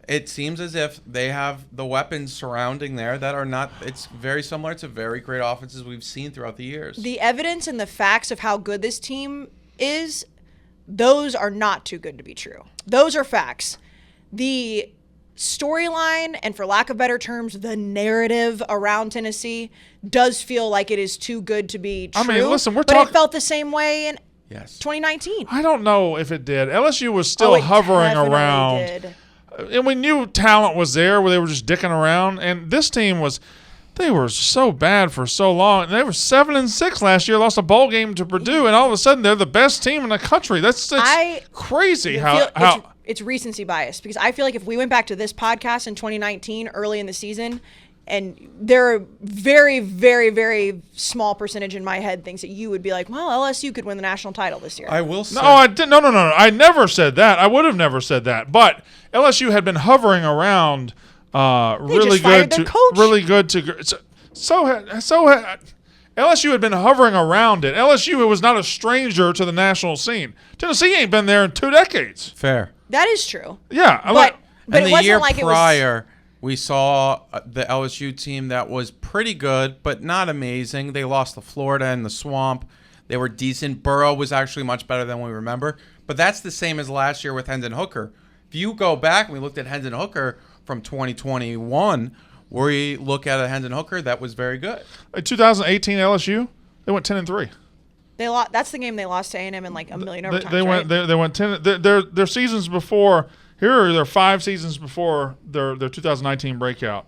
it seems as if they have the weapons surrounding there that are not – it's very similar to very great offenses we've seen throughout the years. The evidence and the facts of how good this team is, those are not too good to be true. Those are facts. The storyline, and for lack of better terms, the around Tennessee does feel like it is too good to be true. I mean, listen, but it felt the same way in 2019. I don't know if it did. LSU was still hovering around. Did. And we knew talent was there where they were just dicking around. And this team they were so bad for so long. And they were 7-6 last year, lost a bowl game to Purdue, and all of a sudden they're the best team in the country. That's crazy how it's recency bias, because I feel like if we went back to this podcast in 2019, early in the season, and there are very, very, very small percentage in my head thinks that you would be like, well, LSU could win the national title this year. I will say. No, I didn't. No. I never said that. I would have never said that. But LSU had been hovering around really good to. LSU had been hovering around it. LSU was not a stranger to the national scene. Tennessee ain't been there in 2 decades. Fair. That is true. Yeah. But and it the wasn't year like prior, we saw the LSU team that was pretty good, but not amazing. They lost to Florida in the swamp. They were decent. Burrow was actually much better than we remember. But that's the same as last year with Hendon Hooker. If you go back and we looked at Hendon Hooker from 2021, we look at a Hendon Hooker that was very good. 2018 LSU, they went 10-3. They lost. That's the game they lost to A&M in like a million overtimes. They went 10. Their seasons before. Here are their 5 seasons before their 2019 breakout.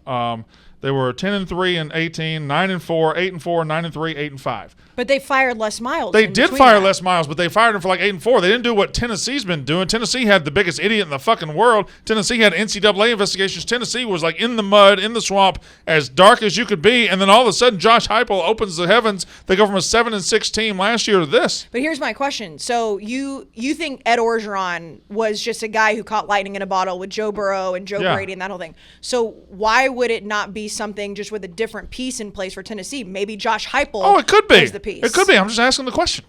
They were 10-3 in 18, 9-4, 8-4, 9-3, 8-5. But they fired Les Miles. They did fire Les Miles, but they fired him for like 8-4. They didn't do what Tennessee's been doing. Tennessee had the biggest idiot in the fucking world. Tennessee had NCAA investigations. Tennessee was like in the mud, in the swamp, as dark as you could be. And then all of a sudden, Josh Heupel opens the heavens. They go from a 7-6 team last year to this. But here's my question: so you think Ed Orgeron was just a guy who caught lightning in a bottle with Joe Burrow and Joe Brady and that whole thing? So why would it not be something just with a different piece in place for Tennessee? Maybe Josh Heupel. Oh, it could be. Is the piece. It could be. I'm just asking the question.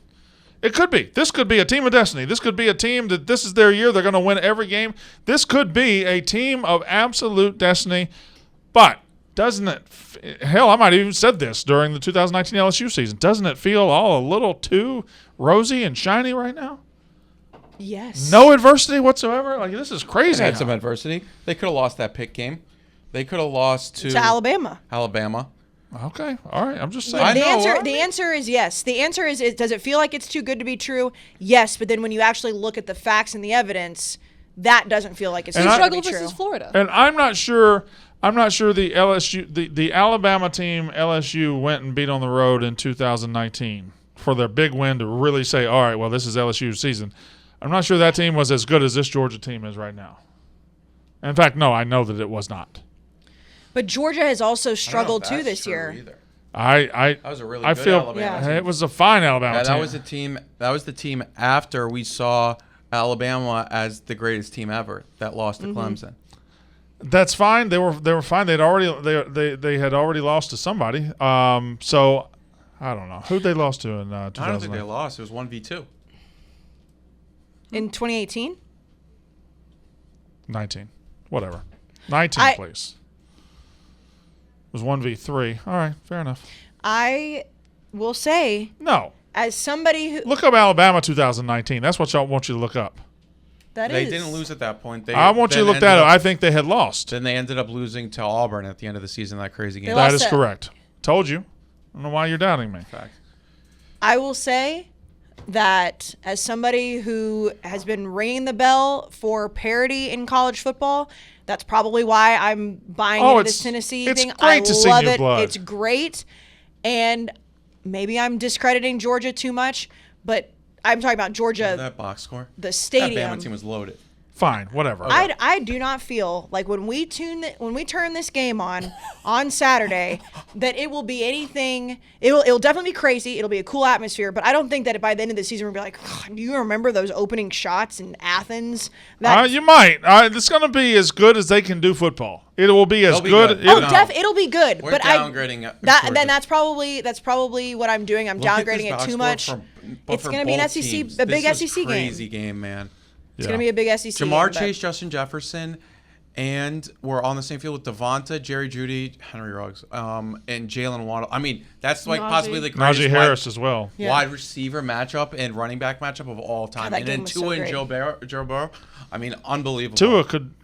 It could be. This could be a team of destiny. This could be a team that this is their year. They're going to win every game. This could be a team of absolute destiny. But doesn't it – hell, I might have even said this during the 2019 LSU season. Doesn't it feel all a little too rosy and shiny right now? Yes. No adversity whatsoever? Like, this is crazy. They had some adversity. They could have lost that pick game. They could have lost to Alabama. Okay. All right. I'm just The, saying. the know, answer I the mean- answer is yes. The answer is does it feel like it's too good to be true? Yes, but then when you actually look at the facts and the evidence, that doesn't feel like it's And too I- good to be Struggle true. versus Florida. And I'm not sure the LSU the Alabama team LSU went and beat on the road in 2019 for their big win to really say, all right, well, this is LSU's season. I'm not sure that team was as good as this Georgia team is right now. In fact, no, I know that it was not. But Georgia has also I don't know struggled if too that's this true year. either. That was a really I good feel Alabama Yeah. team. it was a fine Alabama Yeah, team. that was the team. That was the team after we saw Alabama as the greatest team ever that lost to Clemson. That's fine. They were fine. They had already lost to somebody. So I don't know who they lost to in 2009. I don't think they lost. It was 1v2. In 2018? 19. Whatever. 19, I- please. It was 1v3. All right, fair enough. I will say, No. as somebody who Look up Alabama 2019. That's what y'all want you to look up. They didn't lose at that point. They I want you to then look that ended up. I think they had lost. Then they ended up losing to Auburn at the end of the season. That crazy game. They That lost is to- correct. Told you. I don't know why you're doubting me. Fact. I will say that as somebody who has been ringing the bell for parity in college football, that's probably why I'm buying into this Tennessee it's thing. great I to see love new it. blood. It's great. And maybe I'm discrediting Georgia too much, but I'm talking about Georgia, That box score. the That stadium. Bama team was loaded. Fine, whatever. I do not feel like when we turn this game on Saturday that it will be anything. It'll definitely be crazy. It'll be a cool atmosphere, but I don't think that by the end of the season we'll be like, do you remember those opening shots in Athens? You might. It's going to be as good as they can do football. It will be as They'll be good. good. Oh, No. it'll be good. We're but downgrading it. Then Georgia. that's probably what I'm doing. I'm Look at this downgrading it box too score much. but It's for gonna be an both SEC teams. a big This was SEC game. crazy game, man. It's gonna be a big SEC. Jamar game, but- Chase, Justin Jefferson, and we're on the same field with Devonta, Jerry Jeudy, Henry Ruggs, and Jalen Waddle. I mean, that's like Najee. possibly the greatest Najee Harris as well. Yeah. wide receiver matchup and running back matchup of all time. that And game then was so Tua and great. Joe Burrow. I mean, unbelievable.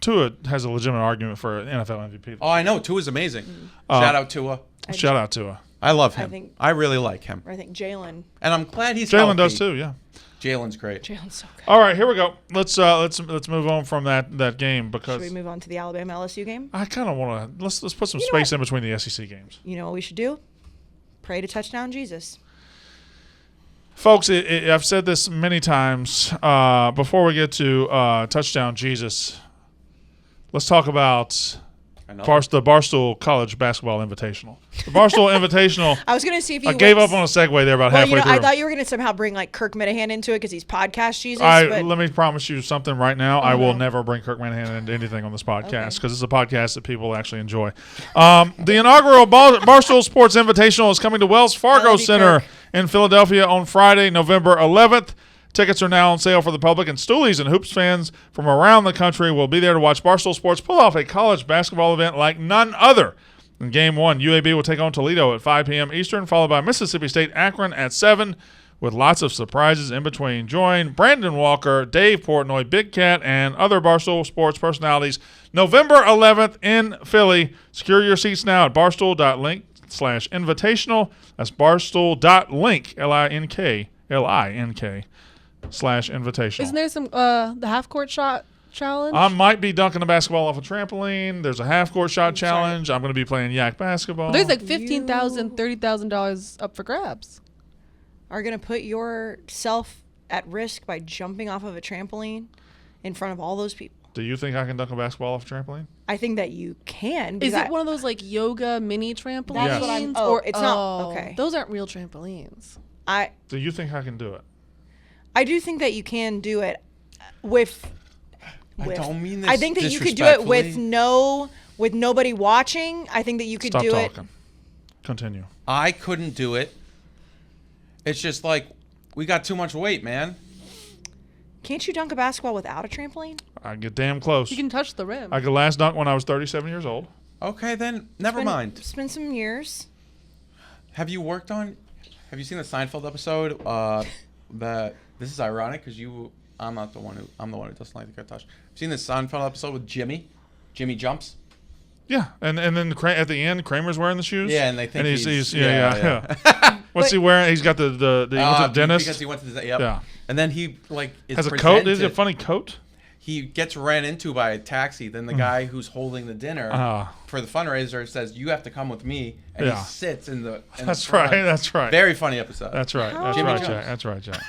Tua has a legitimate argument for an NFL MVP. Oh, I know. Tua's amazing. Shout out Tua. Shout out Tua. I love him. think- I really like him. I think Jalen. And I'm glad he's Jalen does healthy. too. Yeah. Jalen's great. Jalen's so good. All right, here we go. Let's move on from that game Should because we move on to the Alabama LSU game? I kind of want to let's put some You know space what? in between the SEC games. You know what we should do? Pray to touchdown Jesus. Folks, I've said this many times. Before we get to touchdown Jesus, let's talk about the Barstool College Basketball Invitational. The Barstool Invitational. I was gonna see if you I gave up on a segue there about Well, halfway through. I thought you were gonna somehow bring like Kirk Minahan into it because he's podcast Jesus. but Let me promise you something right now. I will no. never bring Kirk Manahan into anything on this podcast because it's a podcast that people actually enjoy. The inaugural Barstool Sports Invitational is coming to Wells Fargo love you, Center Kirk. in Philadelphia on Friday, November 11th. Tickets are now on sale for the public, and Stoolies and Hoops fans from around the country will be there to watch Barstool Sports pull off a college basketball event like none other. In Game 1, UAB will take on Toledo at 5 p.m. Eastern, followed by Mississippi State Akron at 7, with lots of surprises in between. Join Brandon Walker, Dave Portnoy, Big Cat, and other Barstool Sports personalities November 11th in Philly. Secure your seats now at barstool.link/invitational. That's barstool.link, LINK/invitational. Isn't there some the half court shot challenge? I might be dunking a basketball off a trampoline. There's a half-court shot challenge. I'm going to be playing yak basketball. There's like $15,000, $30,000 up for grabs. are gonna put yourself at risk by jumping off of a trampoline in front of all those people. Do you think I can dunk a basketball off a trampoline? I think that you can. Is because it one of those like yoga mini trampolines? Yes. what I'm- oh, it's not- okay. Those aren't real trampolines. I Do you think I can do it? do think that you can do it with. I don't mean this I think that you could do it with disrespectfully. with nobody watching. I think that you could Stop do talking. it. Continue. I couldn't do it. It's just like we got too much weight, man. Can't you dunk a basketball without a trampoline? I get damn close. You can touch the rim. I could last dunk when I was 37 years old. Okay, then never mind. Spend some years. Have you seen the Seinfeld episode? This is ironic because I'm the one who doesn't like to get touched. Seen the Seinfeld episode with Jimmy? Jimmy Jumps? Yeah, and then at the end, Kramer's wearing the shoes. Yeah, and they think he's What's he wearing? He's got the he went to the dentist because he went to the yep. Yeah, and then he is has a coat. Is it a funny coat? He gets ran into by a taxi. Then the guy who's holding the dinner for the fundraiser says, "You have to come with me," and he sits in the. That's right. Very funny episode. That's right. Jack. That's right, Jack.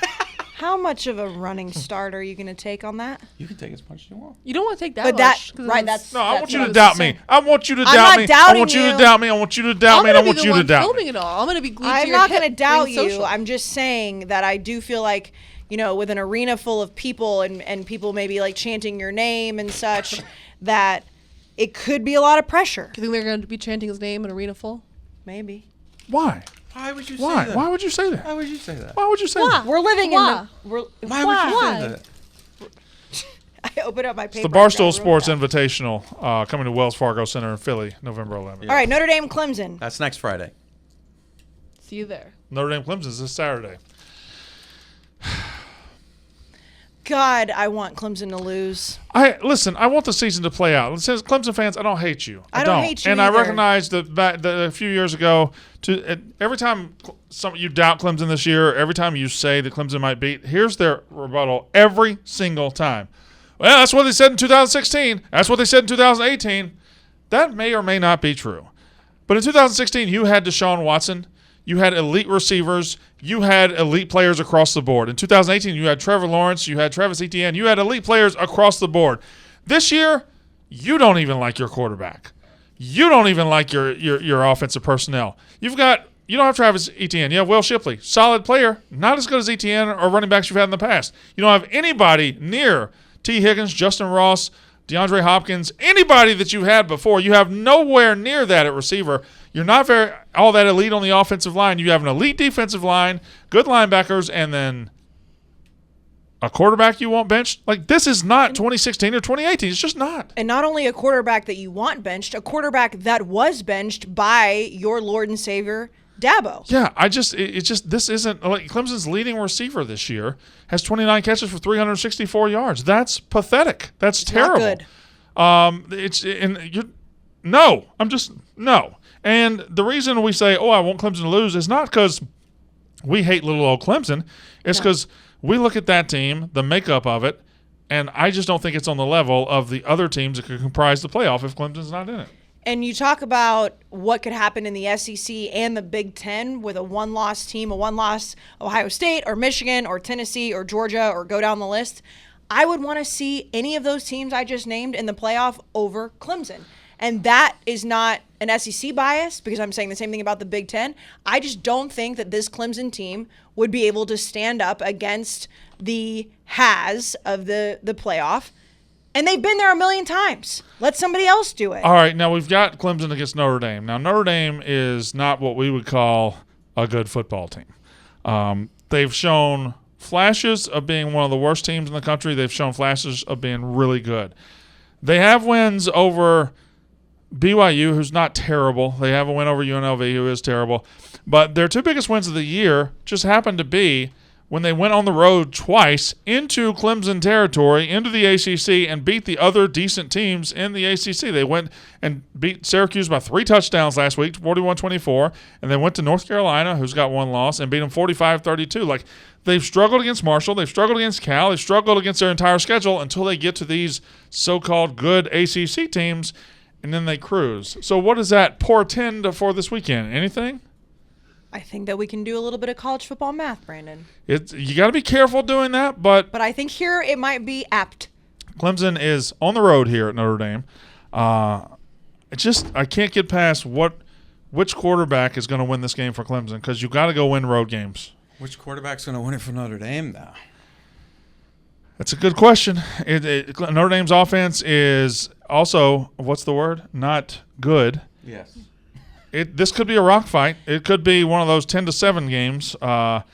How much of a running start are you going to take on that? You can take as much as you want. You don't want to take that But much. that's No, I want you to what doubt saying. me. I want you to I'm doubt not me. I doubting want you to you. doubt me. I want you to doubt me. And I want you to doubt filming me. it all. I'm going to be glued to I'm your not hip going to doubt being you. social. I'm just saying that I do feel like, with an arena full of people and people maybe like chanting your name and such, that it could be a lot of pressure. Do you think they're going to be chanting his name in an arena full? Maybe. Why? Why would you say that? Why would you say that? Why would you say that? Why would you say that? We're living Why? in the. Why would you say that? I open up my paper. The Barstool Sports Invitational coming to Wells Fargo Center in Philly, November 11th. All right, Notre Dame, Clemson. That's next Friday. See you there. Notre Dame Clemson is this Saturday. God, I want Clemson to lose. Listen, I want the season to play out. It says Clemson fans, I don't hate you. I don't hate you And either. I recognize that a few years ago, every time you doubt Clemson this year, every time you say that Clemson might beat, here's their rebuttal every single time. Well, that's what they said in 2016. That's what they said in 2018. That may or may not be true. But in 2016, you had Deshaun Watson. You had elite receivers. You had elite players across the board. In 2018, you had Trevor Lawrence. You had Travis Etienne. You had elite players across the board. This year, you don't even like your quarterback. You don't even like your offensive personnel. You don't have Travis Etienne. You have Will Shipley. Solid player. Not as good as Etienne or running backs you've had in the past. You don't have anybody near T. Higgins, Justin Ross, DeAndre Hopkins, anybody that you had before. You have nowhere near that at receiver. You're not all that elite on the offensive line. You have an elite defensive line, good linebackers, and then a quarterback you want benched. Like, this is not 2016 or 2018. It's just not. And not only a quarterback that you want benched, a quarterback that was benched by your Lord and Savior, Dabo. Yeah, this isn't like Clemson's leading receiver this year has 29 catches for 364 yards. That's pathetic. That's terrible. Not good. No. And the reason we say, I want Clemson to lose is not because we hate little old Clemson. It's because we look at that team, the makeup of it, and I just don't think it's on the level of the other teams that could comprise the playoff if Clemson's not in it. And you talk about what could happen in the SEC and the Big Ten with a one-loss team, a one-loss Ohio State or Michigan or Tennessee or Georgia or go down the list. I would want to see any of those teams I just named in the playoff over Clemson. And that is not an SEC bias because I'm saying the same thing about the Big Ten. I just don't think that this Clemson team would be able to stand up against the has of the playoff. And they've been there a million times. Let somebody else do it. All right, now we've got Clemson against Notre Dame. Now, Notre Dame is not what we would call a good football team. They've shown flashes of being one of the worst teams in the country. They've shown flashes of being really good. They have wins over BYU, who's not terrible. They have a win over UNLV, who is terrible. But their two biggest wins of the year just happened to be when they went on the road twice into Clemson territory, into the ACC, and beat the other decent teams in the ACC. They went and beat Syracuse by 3 touchdowns last week, 41-24, and they went to North Carolina, who's got 1 loss, and beat them 45-32. Like, they've struggled against Marshall. They've struggled against Cal. They've struggled against their entire schedule until they get to these so-called good ACC teams, and then they cruise. So what does that portend for this weekend? Anything? I think that we can do a little bit of college football math, Brandon. You got to be careful doing that, but I think here it might be apt. Clemson is on the road here at Notre Dame. I can't get past which quarterback is going to win this game for Clemson because you got to go win road games. Which quarterback's going to win it for Notre Dame now? That's a good question. Notre Dame's offense is also, what's the word? Not good. Yes. This could be a rock fight. It could be one of those 10-7 games. But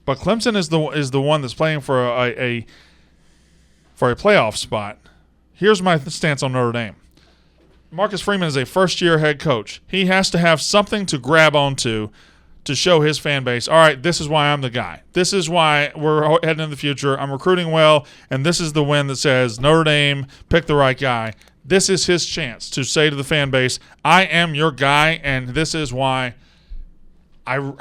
Clemson is the one that's playing for a playoff spot. Here's my stance on Notre Dame. Marcus Freeman is a first-year head coach. He has to have something to grab onto to show his fan base, all right, this is why I'm the guy. This is why we're heading in the future. I'm recruiting well, and this is the win that says Notre Dame picked the right guy. this is his chance to say to the fan base, I am your guy, and this is why I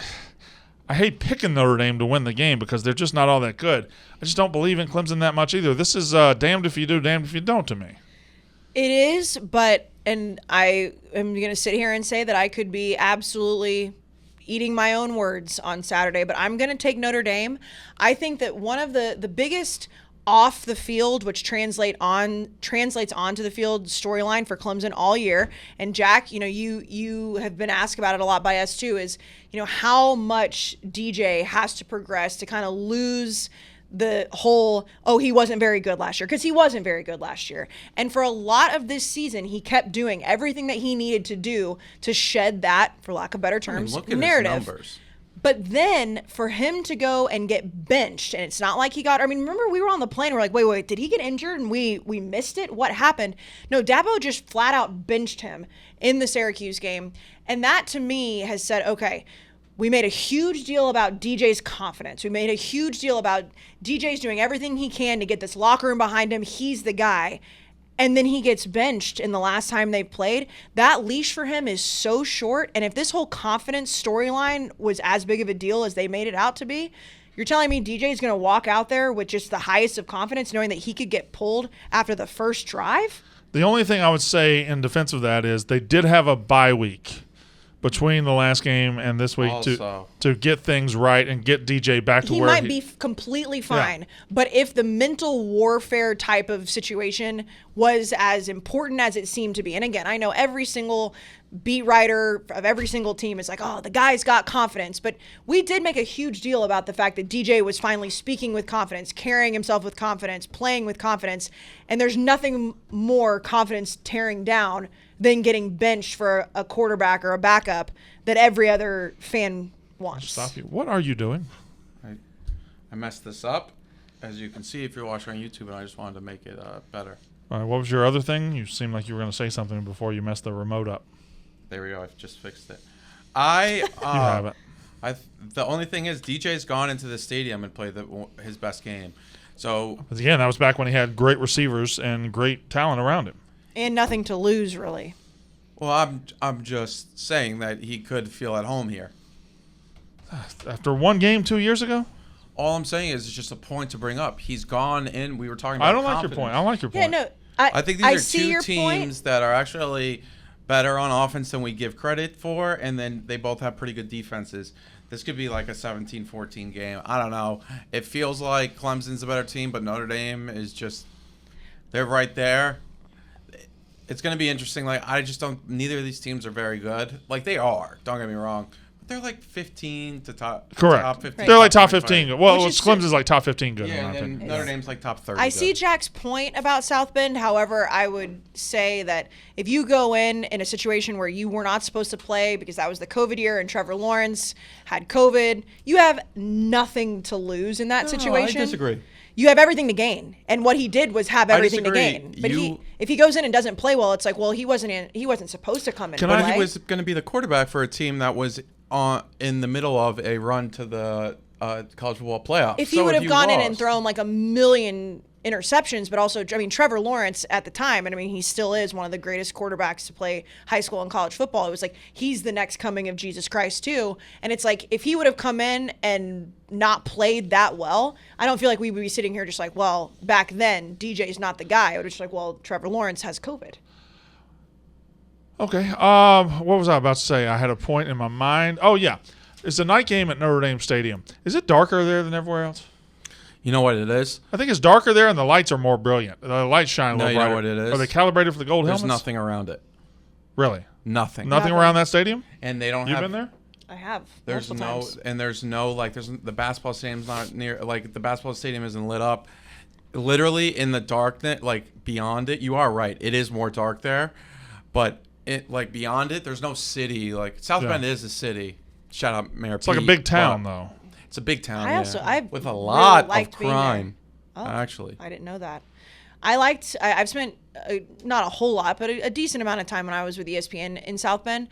hate picking Notre Dame to win the game because they're just not all that good. I just don't believe in Clemson that much either. This is damned if you do, damned if you don't to me. It is, and I am going to sit here and say that I could be absolutely eating my own words on Saturday, but I'm going to take Notre Dame. I think that one of the biggest off the field, which translates onto the field storyline for Clemson all year, and Jack, you have been asked about it a lot by us too, is how much DJ has to progress to kind of lose the whole, he wasn't very good last year, because he wasn't very good last year. And for a lot of this season, he kept doing everything that he needed to do to shed that, for lack of better terms, look at narrative. his numbers. But then for him to go and get benched, and it's not like he got, remember we were on the plane, we're like, wait, did he get injured and we missed it? What happened? No, Dabo just flat out benched him in the Syracuse game. And that to me has said, okay, we made a huge deal about DJ's confidence. We made a huge deal about DJ's doing everything he can to get this locker room behind him. He's the guy. And then he gets benched in the last time they've played. That leash for him is so short. And if this whole confidence storyline was as big of a deal as they made it out to be, you're telling me DJ is going to walk out there with just the highest of confidence, knowing that he could get pulled after the first drive? The only thing I would say in defense of that is they did have a bye week between the last game and this week to get things right and get DJ back to where he might be completely fine. Yeah. But if the mental warfare type of situation was as important as it seemed to be, and again, I know every single beat writer of every single team is like, the guy's got confidence. But we did make a huge deal about the fact that DJ was finally speaking with confidence, carrying himself with confidence, playing with confidence. And there's nothing more confidence tearing down than getting benched for a quarterback or a backup that every other fan wants. Stop you. What are you doing? I messed this up, as you can see if you're watching on YouTube, and I just wanted to make it better. All right, what was your other thing? You seemed like you were going to say something before you messed the remote up. There we go. I've just fixed it. You have it. The only thing is DJ's gone into the stadium and played his best game. So again, that was back when he had great receivers and great talent around him. And nothing to lose, really. Well, I'm just saying that he could feel at home here. After one game 2 years ago? All I'm saying is it's just a point to bring up. He's gone in. We were talking about I don't like your point. I don't like your point. Yeah, no. I think these are two teams that are actually better on offense than we give credit for, and then they both have pretty good defenses. This could be like a 17-14 game. I don't know. It feels like Clemson's a better team, but Notre Dame is just – they're right there. It's going to be interesting. Neither of these teams are very good. They are. Don't get me wrong. But they're 15 to top. Correct. Top 15. They're top 15. Well, Clemson's top 15 good. Yeah, and then Notre Dame's top 30. I see Jack's point about South Bend. However, I would say that if you go in a situation where you were not supposed to play because that was the COVID year and Trevor Lawrence had COVID, you have nothing to lose in that situation. I disagree. You have everything to gain, and what he did was have everything to gain. But if he goes in and doesn't play well, it's he wasn't supposed to come in. But he was going to be the quarterback for a team that was in the middle of a run to the college football playoff. If he would have gone in and thrown a million interceptions, but also, Trevor Lawrence at the time, and he still is one of the greatest quarterbacks to play high school and college football. It was he's the next coming of Jesus Christ too. And it's if he would have come in and not played that well, I don't feel like we would be sitting here just back then, DJ's not the guy. I would just Trevor Lawrence has COVID. Okay. What was I about to say? I had a point in my mind. Oh, yeah. It's a night game at Notre Dame Stadium. Is it darker there than everywhere else? You know what it is? I think it's darker there, and the lights are more brilliant. The lights shine a little brighter. You know what it is? Are they calibrated for the gold helmets? There's nothing around it. Really? Nothing. Nothing around that stadium? And they don't You've been there? I have. There's the basketball stadium's not near. The basketball stadium isn't lit up. Literally in the darkness, beyond it, you are right. It is more dark there, but beyond it, there's no city. South Bend is a city. Shout out Mayor Pete. It's like a big town, though. It's a big town. With a really lot of crime. Actually, I didn't know that. I've spent not a whole lot, but a decent amount of time when I was with ESPN in South Bend.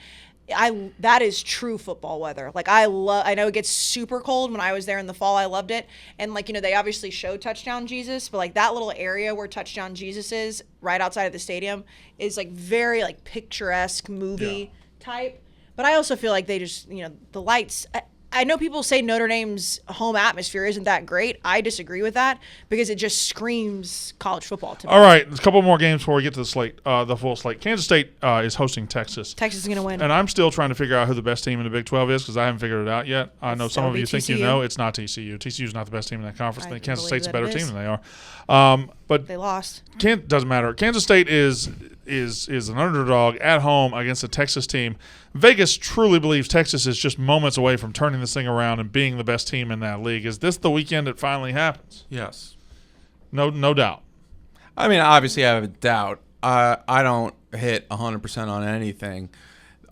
that is true football weather. Like I know it gets super cold. When I was there in the fall, I loved it. And like, they obviously show Touchdown Jesus, but like that little area where Touchdown Jesus is right outside of the stadium is like very like picturesque movie type. But I also feel like they just, the lights. I know people say Notre Dame's home atmosphere isn't that great. I disagree with that because it just screams college football to me. All right, a couple more games before we get to the slate, the full slate. Kansas State is hosting Texas. Texas is going to win. And I'm still trying to figure out who the best team in the Big 12 is because I haven't figured it out yet. I know some of you think you know. It's not TCU. TCU is not the best team in that conference. I think Kansas State's a better team than they are. But they lost. Doesn't matter. Kansas State is an underdog at home against a Texas team. Vegas truly believes Texas is just moments away from turning this thing around and being the best team in that league. Is this the weekend it finally happens? Yes. No doubt. I mean, obviously I have a doubt. I don't hit 100% on anything.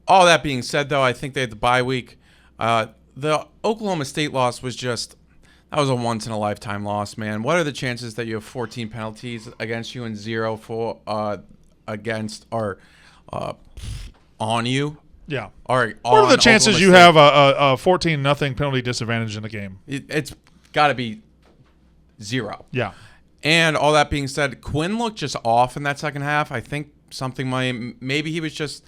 All that being said, though, I think they had the bye week. The Oklahoma State loss was just – that was a once-in-a-lifetime loss, man. What are the chances that you have 14 penalties against you and 0 for against or on you? Yeah. Or what are the chances you have a 14-0 penalty disadvantage in the game? It's got to be 0. Yeah. And all that being said, Quinn looked just off in that second half. I think maybe he was just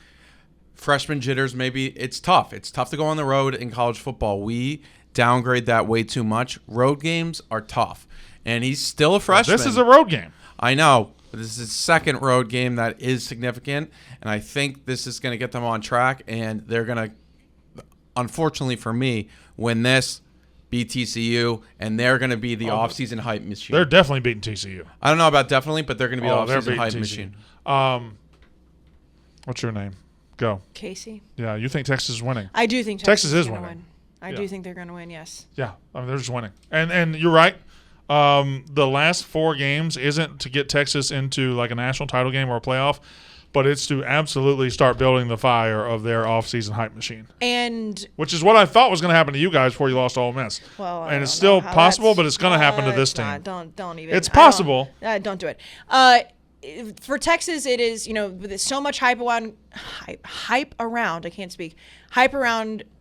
freshman jitters. Maybe it's tough. It's tough to go on the road in college football. We downgrade that way too much. Road games are tough. And he's still a freshman. This is a road game. I know. But this is his second road game that is significant. And I think this is going to get them on track. And they're going to, unfortunately for me, win this, beat TCU, and they're going to be the offseason hype machine. They're definitely beating TCU. I don't know about definitely, but they're going to be the offseason hype machine. What's your name? Go. Casey. Yeah, you think Texas is winning. I do think Texas is winning. winning. I do think they're going to win, yes. Yeah, I mean, they're just winning. And you're right. The last 4 games isn't to get Texas into like a national title game or a playoff, but it's to absolutely start building the fire of their offseason hype machine. And which is what I thought was going to happen to you guys before you lost to Ole Miss. Well, and it's still possible, but it's going to happen to this team. Don't even. It's possible. Don't do it. For Texas, it is, with so much hype around. Hype around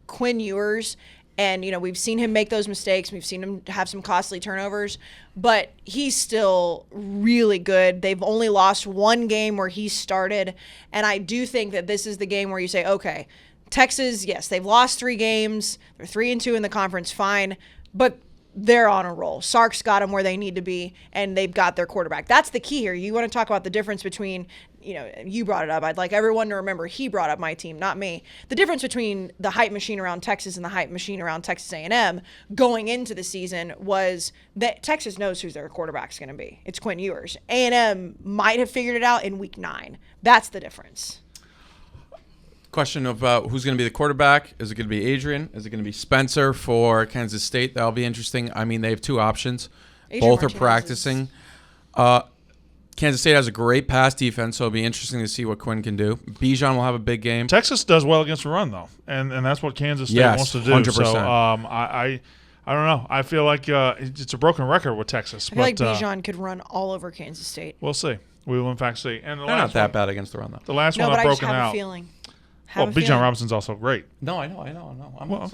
Quinn Ewers. And, we've seen him make those mistakes. We've seen him have some costly turnovers. But he's still really good. They've only lost 1 game where he started. And I do think that this is the game where you say, okay, Texas, yes, they've lost 3 games. They're 3-2 in the conference, fine. But they're on a roll. Sark's got them where they need to be, and they've got their quarterback. That's the key here. You want to talk about the difference between, you brought it up. I'd like everyone to remember he brought up my team, not me. The difference between the hype machine around Texas and the hype machine around Texas A&M going into the season was that Texas knows who their quarterback's going to be. It's Quinn Ewers. A&M might have figured it out in week 9. That's the difference. Question about who's going to be the quarterback. Is it going to be Adrian? Is it going to be Spencer for Kansas State? That'll be interesting. I mean, they have 2 options. Both are practicing. Kansas State has a great pass defense, so it'll be interesting to see what Quinn can do. Bijan will have a big game. Texas does well against the run, though, and that's what Kansas State wants to do. 100%. So I don't know. I feel like it's a broken record with Texas. I feel like Bijan could run all over Kansas State. We'll see. We will, in fact, see. And they're not that bad against the run, though. The last one I've broken out. I just have a feeling. Bijan Robinson's also great. No, I know. I was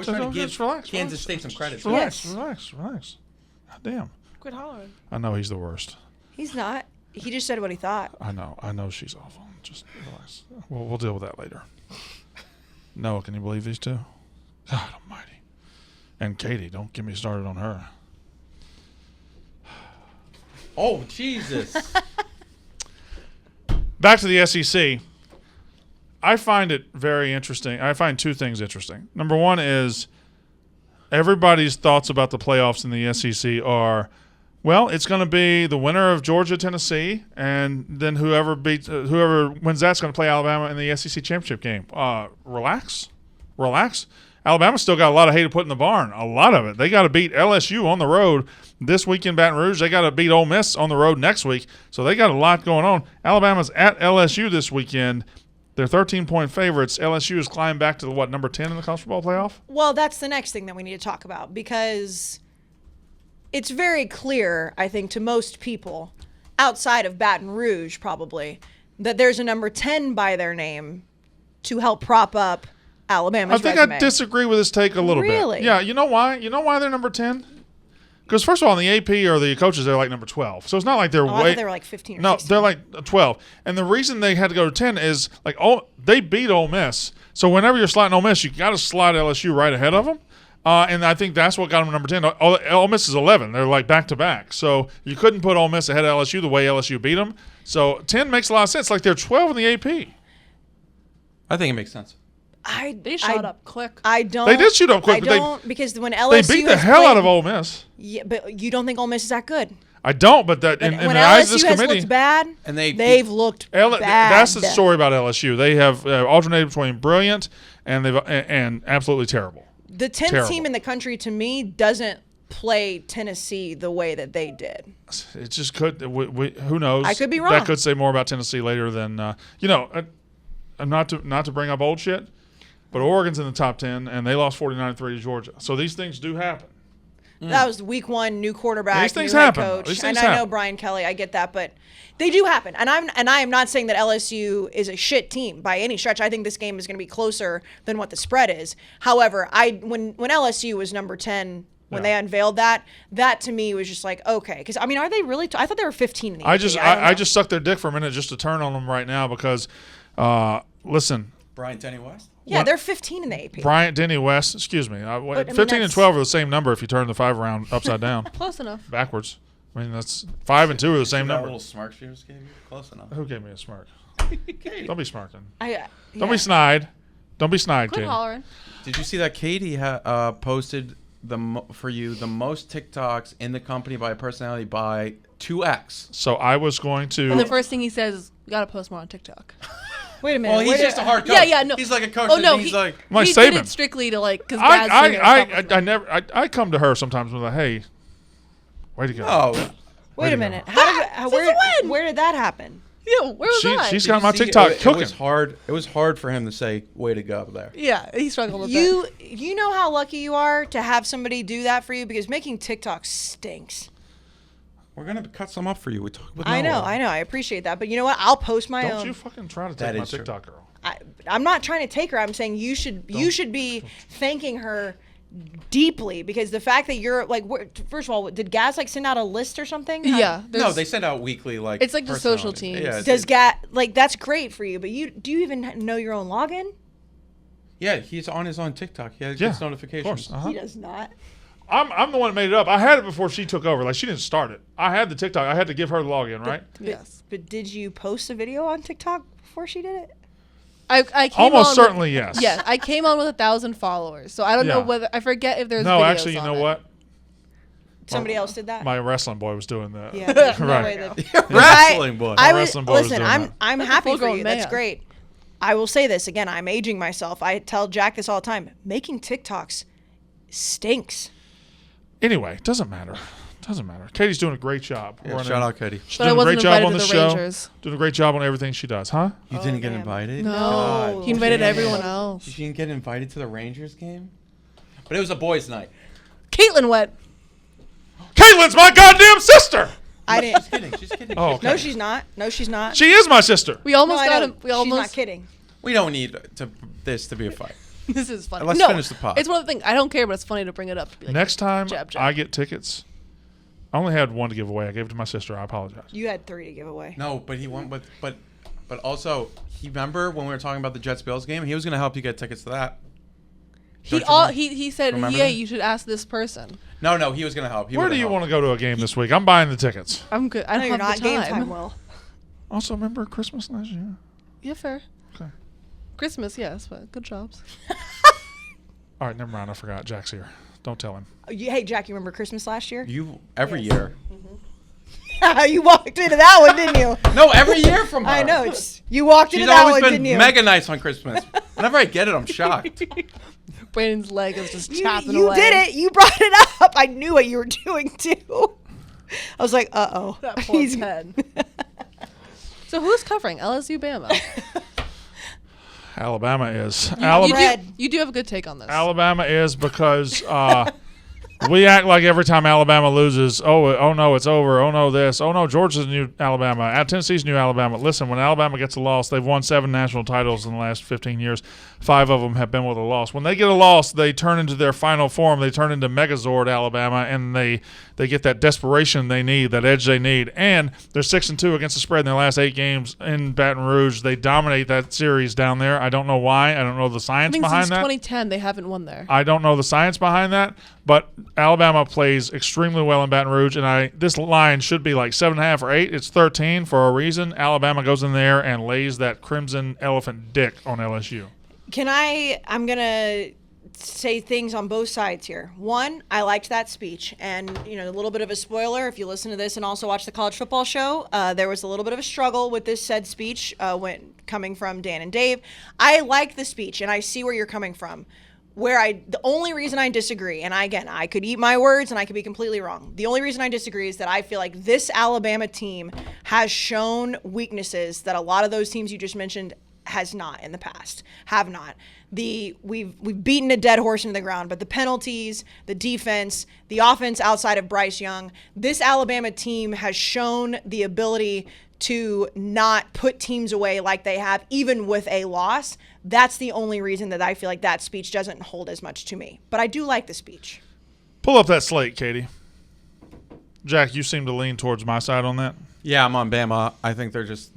trying to give Kansas State some credit. Relax. God damn. Quit hollering. I know he's the worst. He's not. He just said what he thought. I know she's awful. Just relax. We'll deal with that later. Noah, can you believe these 2? God almighty. And Katie, don't get me started on her. Oh, Jesus. Back to the SEC. I find it very interesting. I find 2 things interesting. Number 1 is everybody's thoughts about the playoffs in the SEC are, well, it's going to be the winner of Georgia, Tennessee, and then whoever wins that's going to play Alabama in the SEC championship game. Relax. Alabama's still got a lot of hay to put in the barn. A lot of it. They got to beat LSU on the road this week in Baton Rouge. They got to beat Ole Miss on the road next week. So they got a lot going on. Alabama's at LSU this weekend. They're 13-point favorites. LSU has climbed back to number 10 in the college football playoff? Well, that's the next thing that we need to talk about because it's very clear, I think, to most people, outside of Baton Rouge probably, that there's a number 10 by their name to help prop up Alabama's I think resume. I disagree with this take a little bit. Really? Yeah, you know why? You know why they're number 10? Because first of all, in the AP or the coaches, they're like number 12. So it's not like they're I thought they were like 15 or No, 16. they're like 12. And the reason they had to go to 10 is like they beat Ole Miss. So whenever you're sliding Ole Miss, you got to slide LSU right ahead of them. And I think that's what got them number 10. Ole Miss is 11. They're like back to back. So you couldn't put Ole Miss ahead of LSU the way LSU beat them. So 10 makes a lot of sense. Like they're 12 in the AP. I think it makes sense. They shot up quick. I don't. They did shoot up quick, I but they- don't because when LSU They beat the has hell out played- of Ole Miss. Yeah, but you don't think Ole Miss is that good? I don't, but that But in when the eyes of LSU this has committee, looked bad, And they they've looked bad. that's the story about LSU. They have alternated between brilliant and absolutely terrible. The 10th Terrible. team in the country, to me, doesn't play Tennessee the way that they did. It just could. Who knows? I could be wrong. That could say more about Tennessee later than not to bring up old shit, but Oregon's in the top 10 and they lost 49-3 to Georgia. So these things do happen. That was week one, new quarterback, These things new head happen. coach. These And things I know happen. Brian Kelly, I get that, but they do happen. And I am not saying that LSU is a shit team by any stretch. I think this game is going to be closer than what the spread is. However, when LSU was number 10, when they unveiled that to me was just like, okay, because I mean, are they really? I thought they were 15 in the I AP. just don't know. I just sucked their dick for a minute just to turn on them right now because listen. Brian Denny West. Yeah, they're 15 in the AP. Bryant Denny West, excuse me. I mean, 15 and that's- 12 are the same number if you turn the 5 around upside down, Close enough. backwards. I mean, that's 5 and 2 are the same That number. little smirk she just gave you? Close enough. Who gave me a smirk? Don't be smirking. Don't Yeah. be snide. Don't be snide, Quit kid. hollering. Did you see that Katie posted the most TikToks in the company by a personality by 2x? So I was going to. And the first thing he says is, "We gotta post more on TikTok." Wait a minute. Well, he's wait just a hard coach. Yeah, yeah, no. He's like a coach. Oh no, he's like, Like he did Saban. it strictly to like because Dad's doing it or something. I come to her sometimes with a hey, way to go. oh, Wait a to go. minute. Where did that happen? Yeah, where was I? She's Did got you my see- TikTok it cooking. was hard. It was hard for him to say "way to go" there. Yeah, he struggled with that. You know how lucky you are to have somebody do that for you because making TikTok stinks. We're gonna cut some up for you. We talked with I know. Noah. I appreciate that. But you know what? I'll post my Don't own. you fucking try to That take my is true. TikTok girl. I'm not trying to take her. I'm saying you should be thanking her deeply because the fact that you're like, first of all, did Gaz like send out a list or something? Yeah, No, there's- they send out weekly like. It's like the social personalities. teams. Yeah, Does Gaz like that's great for you? But do you even know your own login? yeah, he's on his own TikTok. He gets Yeah, of notifications. course. Uh-huh. He does not. I'm the one that made it up. I had it before she took over. Like she didn't start it. I had the TikTok. I had to give her the login, right? yes. But did you post a video on TikTok before she did it? I came Almost on certainly yes. Yeah, I came on with 1,000 followers, so I don't know Yeah. whether I forget if there's. No, videos actually, you on know it. what? Somebody else did that. My wrestling boy was doing that. Yeah, there's no Right. way that. Wrestling boy. I was, wrestling boy was listen, doing that. I'm happy for full-grown you. That's man. great. I will say this again. I'm aging myself. I tell Jack this all the time. Making TikToks stinks. Anyway, doesn't matter. Doesn't matter. Katie's doing a great job. Yeah, running- shout out, Katie. She's But I doing a wasn't great job invited on to the the show. Rangers. Doing a great job on everything she does, huh? You didn't get damn. invited. No, God, he invited damn. everyone else. You didn't get invited to the Rangers game, but it was a boys' night. Caitlin went. Caitlin's my goddamn sister. I didn't. She's kidding. She's kidding. Oh, okay. No, she's not. No, she's not. She is my sister. We almost no, I got know. him. We She's almost. not kidding. We don't need this to be a fight. This is funny. Let's no, finish the pod. It's one of the things I don't care, but it's funny to bring it up. To be like, Next time jab, jab. I get tickets, I only had one to give away. I gave it to my sister. I apologize. You had 3 to give away. No, but he won. But also, he remember when we were talking about the Jets Bills game? He was going to help you get tickets to that. He said, remember yeah, that? you should ask this person. No, he was going to help. Where do you want to go to a game this week? I'm buying the tickets. I'm good. I No, don't you're have not. the Game time. time, Will. Also, remember Christmas last year? Yeah, fair. Okay. Christmas, yes, but good jobs. All right, never mind. I forgot. Jack's here. Don't tell him. Hey, Jack, you remember Christmas last year? You every Yes. year. You walked into that one, didn't you? No, every year from her. I know. You walked into She's that always one, been didn't you? mega nice on Christmas. Whenever I get it, I'm shocked. Brandon's leg is just You chopping away. did it. You brought it up. I knew what you were doing too. I was like, uh-oh. That poor Ted. So who's covering LSU Bama? Alabama is. You Alabama, Red. do have a good take on this. Alabama is because We act like every time Alabama loses, oh no, it's over. Oh no, this. Oh no, Georgia's new Alabama. Tennessee's new Alabama. Listen, when Alabama gets a loss, they've won 7 national titles in the last 15 years. 5 of them have been with a loss. When they get a loss, they turn into their final form. They turn into Megazord Alabama, and they get that desperation they need, that edge they need. And they're 6-2 against the spread in their last 8 games in Baton Rouge. They dominate that series down there. I don't know why. I don't know the science behind since that. 2010 they haven't won there. I don't know the science behind that, but Alabama plays extremely well in Baton Rouge, and this line should be like 7.5 or 8. It's 13 for a reason. Alabama goes in there and lays that crimson elephant dick on LSU. I'm going to say things on both sides here. One, I liked that speech, and a little bit of a spoiler if you listen to this and also watch the college football show. There was a little bit of a struggle with this said speech when coming from Dan and Dave. I like the speech, and I see where you're coming from. The only reason I disagree, and I could eat my words and I could be completely wrong. The only reason I disagree is that I feel like this Alabama team has shown weaknesses that a lot of those teams you just mentioned has not in the past, have not. We've beaten a dead horse into the ground, but the penalties, the defense, the offense outside of Bryce Young, this Alabama team has shown the ability to not put teams away like they have, even with a loss. That's the only reason that I feel like that speech doesn't hold as much to me. But I do like the speech. Pull up that slate, Katie. Jack, you seem to lean towards my side on that. Yeah, I'm on Bama. I think this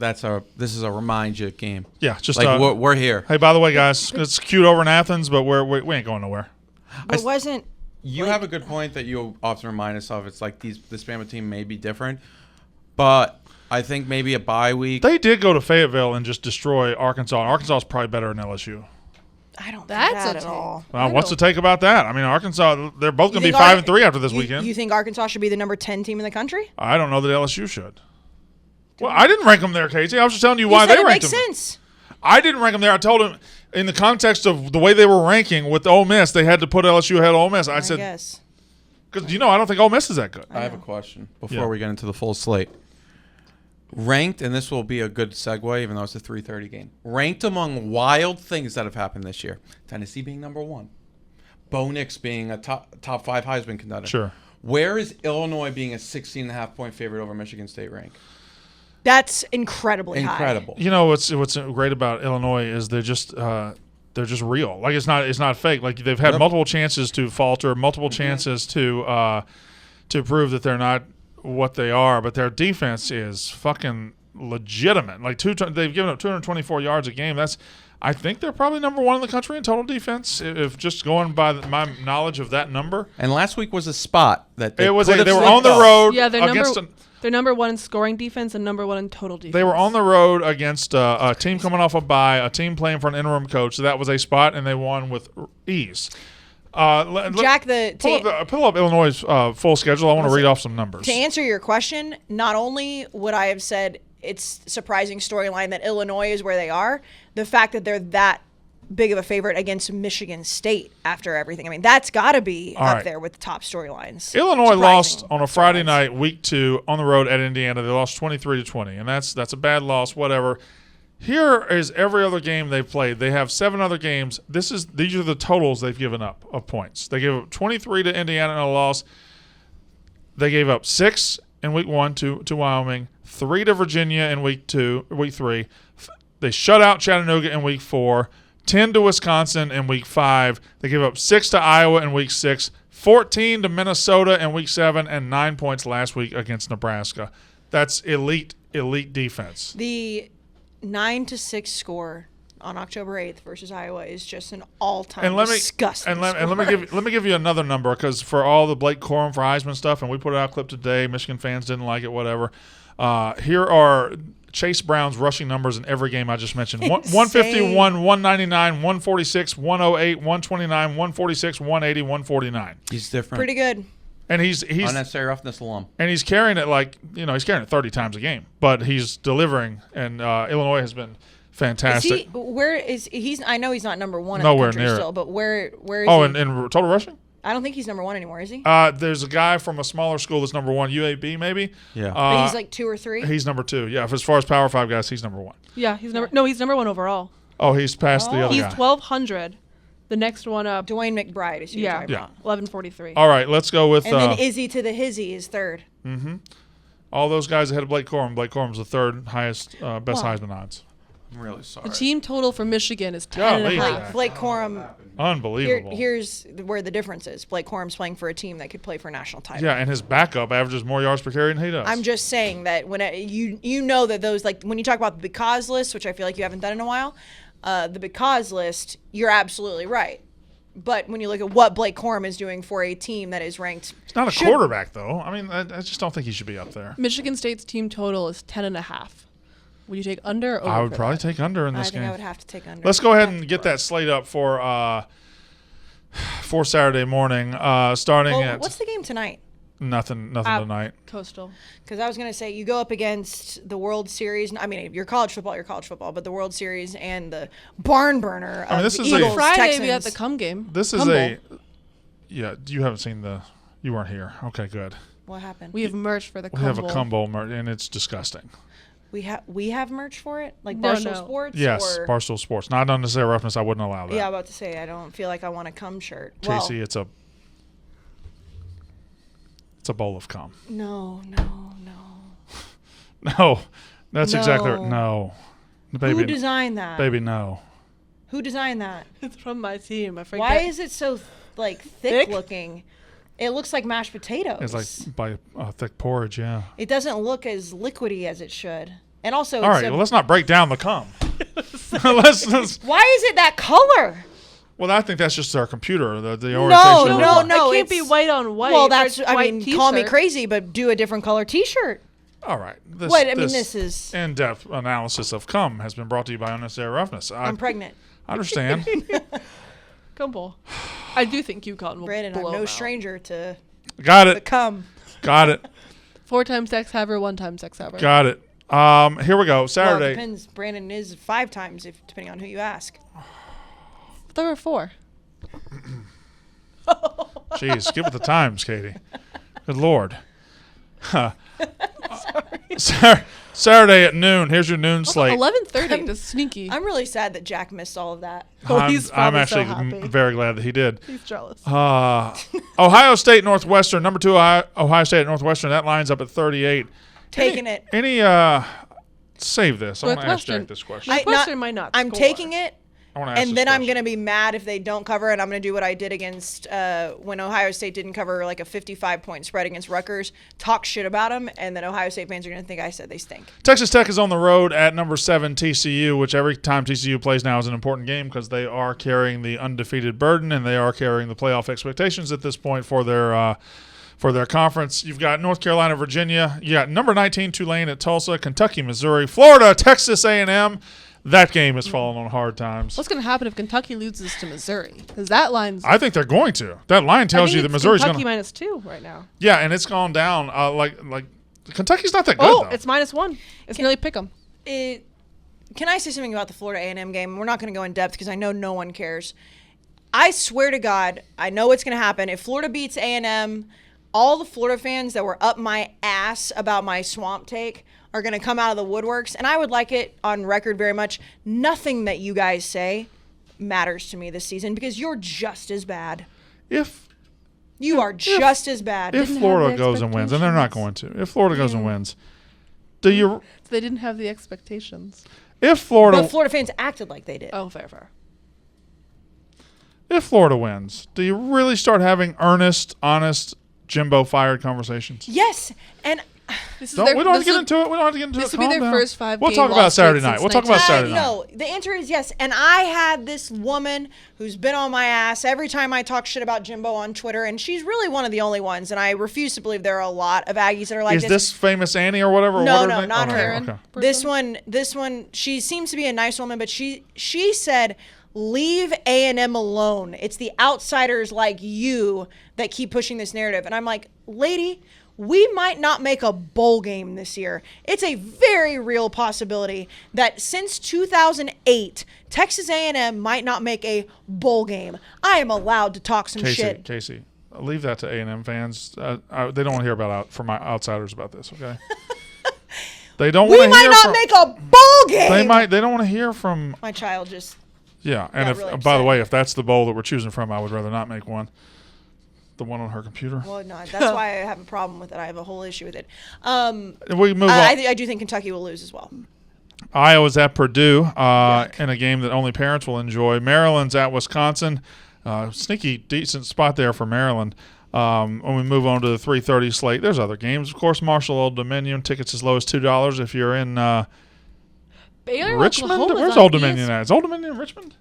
is a remind you game. Yeah, just like we're here. Hey, by the way, guys, it's cute over in Athens, but we ain't going nowhere. It wasn't. You have a good point that you often remind us of. It's like this Bama team may be different, but I think maybe a bye week. They did go to Fayetteville and just destroy Arkansas. Arkansas is probably better than LSU. I don't think That's that a at take. all. What's the take about that? I mean, Arkansas, they're both going to be 5-3 after this weekend. You think Arkansas should be the number 10 team in the country? I don't know that LSU should. Well, I didn't rank them there, Casey. I was just telling you why said they it ranked makes them. sense. I didn't rank them there. I told him in the context of the way they were ranking with Ole Miss, they had to put LSU ahead of Ole Miss. I said, guess. because I don't think Ole Miss is that good. I have a question before we get into the full slate. Ranked, and this will be a good segue, even though it's a 3:30 game. Ranked among wild things that have happened this year. Tennessee being number 1. Bo Nix being a top 5 Heisman contender. Sure. Where is Illinois being a 16.5 point favorite over Michigan State rank? That's incredibly high. Incredible. What's great about Illinois is they're just real. Like it's not fake. Like they've had multiple chances to falter, multiple chances to prove that they're not what they are, but their defense is fucking legitimate. Like they've given up 224 yards a game. I think they're probably number 1 in the country in total defense, if just going by my knowledge of that number. And last week was a spot that they were on the road. Yeah, against they're number 1 in scoring defense and number 1 in total defense. They were on the road against a team coming off a bye, a team playing for an interim coach. So that was a spot, and they won with ease. Jack, pull up Illinois' full schedule. I want to read off some numbers. To answer your question, not only would I have said it's surprising storyline that Illinois is where they are, the fact that they're that big of a favorite against Michigan State after everything. I mean, that's got to be up there with the top storylines. Illinois lost on a Friday night, week 2, on the road at Indiana. They lost 23-20, and that's a bad loss, whatever. Here is every other game they've played. They have 7 other games. These are the totals they've given up of points. They gave up 23 to Indiana in a loss. They gave up 6 in week 1 to Wyoming, 3 to Virginia in week 3. They shut out Chattanooga in week 4, 10 to Wisconsin in week 5. They gave up 6 to Iowa in week 6, 14 to Minnesota in week 7, and 9 points last week against Nebraska. That's elite defense. The 9-6 score on October 8th versus Iowa is just an all-time disgusting score. And let me give you another number, because for all the Blake Corum for Heisman stuff, and we put out a clip today, Michigan fans didn't like it, whatever. Here are Chase Brown's rushing numbers in every game I just mentioned. 151, 199, 146, 108, 129, 146, 180, 149. He's different. Pretty good. And he's unnecessary roughness alum. And he's carrying it he's carrying it 30 times a game, but he's delivering. And Illinois has been fantastic. I know he's not number 1 Nowhere in the country near still, but where is he? Oh, in total rushing? I don't think he's number 1 anymore, is he? There's a guy from a smaller school that's number 1, UAB maybe. Yeah. But he's like 2 or 3? He's number 2. Yeah, as far as Power 5 guys, he's number 1. Yeah, he's number 1 overall. Oh, he's past the other He's guy. 1,200 The next one up. Dwayne McBride is who you're talking about. 11:43. All right, let's go with. And then Izzy to the Hizzy is third. All those guys ahead of Blake Corum. Blake Corum's the third highest, best Heisman odds. I'm really sorry. The team total for Michigan is 10.5. Golly. Blake Corum. Unbelievable. Here's where the difference is. Blake Corum's playing for a team that could play for a national title. Yeah, and his backup averages more yards per carry than he does. I'm just saying that when you know that those, like when you talk about the because list, which I feel like you haven't done in a while, the because list, you're absolutely right. But when you look at what Blake Corum is doing for a team that is ranked, He's not a quarterback though. I mean, I just don't think he should be up there. Michigan State's team total is 10.5. Would you take under or over? I would probably take under in this I think game. I would have to take under. Let's go ahead and get that slate up for Saturday morning. Starting at what's the game tonight? nothing tonight. Coastal. Because I was going to say, you go up against the World Series. I mean, your college football, but the World Series and the barn burner of this is Eagles, Friday Texans. we got the cum game. This is yeah. You haven't seen you weren't here. Okay, good. What happened? We have merch for the cum We have a bowl. cum bowl and it's disgusting. We have merch for it, like No, Barstool no. Sports. Yes, or? Barstool Sports. Not unnecessary roughness. I wouldn't allow that. Yeah, I'm about to say I don't feel like I want a cum shirt. Casey, it's a bowl of cum. No. No, that's exactly right. No. No, baby. Who designed that? Baby, no. Who designed that? It's from my team. I forget. Why is it so thick Thick? looking? It looks like mashed potatoes. It's like by thick porridge. Yeah. It doesn't look as liquidy as it should. And also, All right. Well, let's not break down the cum. let's. why is it that color? Well, I think that's just our computer. The No, orientation. of it. no, it can't be it's- white on white. Well, or that's. I white mean, call me t-shirt. crazy, but do a different color T-shirt. All right. This is. in-depth analysis of cum has been brought to you by Unnecessary Roughness. I'm pregnant. I understand. Cum bowl. I do think UConn will Brandon, I'm blow no them out. stranger to Got the it. cum. Got it. 4-time sex haver, 1-time sex haver. Got it. Here we go. Well, it Saturday. depends. Brandon is 5 times, depending on who you ask. There were 4. Jeez, give it the times, Katie. Good Lord. Huh. Saturday at noon. Here's your noon slate. 11:30. That's sneaky. I'm really sad that Jack missed all of that. He's I'm probably so actually happy. very glad that he did. He's jealous. Ohio State Northwestern, number 2 Ohio State at Northwestern. That lines up at 38. Taking it. Save this. I want to ask Northwestern. Jack this question. Northwestern might not I'm score. taking it. I want to ask And this then I'm question. going to be mad if they don't cover, and I'm going to do what I did against when Ohio State didn't cover like a 55-point spread against Rutgers, talk shit about them, and then Ohio State fans are going to think I said they stink. Texas Tech is on the road at number 7 TCU, which every time TCU plays now is an important game because they are carrying the undefeated burden and they are carrying the playoff expectations at this point for their conference. You've got North Carolina, Virginia. You got number 19 Tulane at Tulsa, Kentucky, Missouri, Florida, Texas A&M. That game is falling on hard times. What's going to happen if Kentucky loses to Missouri? Because that line's. I think they're going to. That line tells you that Missouri's going Kentucky to. -2 right now. Yeah, and it's gone down. Like Kentucky's not that good. Oh, though. it's -1. It's nearly pick 'em. Can I say something about the Florida A&M game? We're not going to go in depth because I know no one cares. I swear to God, I know what's going to happen. If Florida beats A&M, all the Florida fans that were up my ass about my swamp take are going to come out of the woodworks, and I would like it on record very much. Nothing that you guys say matters to me this season because you're just as bad. You are just as bad. If Didn't Florida have the goes and wins, and they're not going to. If Florida goes and wins, do you? So they didn't have the expectations. If Florida, But Florida fans acted like they did. Oh, fair. if Florida wins, do you really start having earnest, honest, Jimbo fired conversations? Yes, and This is We don't have to get into it. We don't have to get into it. This will be Calm their down. first 5 We'll game talk about loss Saturday streak night. since We'll talk about 19. Saturday night. no, the answer is yes. And I had this woman who's been on my ass every time I talk shit about Jimbo on Twitter, and she's really one of the only ones. And I refuse to believe there are a lot of Aggies that are like Is this famous Annie or whatever? No, What no, her name- not oh, her. Okay. This one, she seems to be a nice woman, but she said, leave A&M alone. It's the outsiders like you that keep pushing this narrative. And I'm like, lady, we might not make a bowl game this year. It's a very real possibility that since 2008, Texas A&M might not make a bowl game. I am allowed to talk some shit. Casey, leave that to A&M fans. They don't want to hear about from my outsiders about this. Okay. They don't. We want to might hear not from, make a bowl game. They don't want to hear from. My child just Yeah, and got if really by the upset. way, if that's the bowl that we're choosing from, I would rather not make one. The one on her computer. Well, no, that's why I have a problem with it. I have a whole issue with it. We move on. I do think Kentucky will lose as well. Iowa's at Purdue in a game that only parents will enjoy. Maryland's at Wisconsin. Sneaky, decent spot there for Maryland. When we move on to the 3:30 slate, there's other games. Of course, Marshall Old Dominion, tickets as low as $2 if you're in Baylor, Richmond. Oklahoma's Where's on Old Dominion at? Is Old Dominion in Richmond?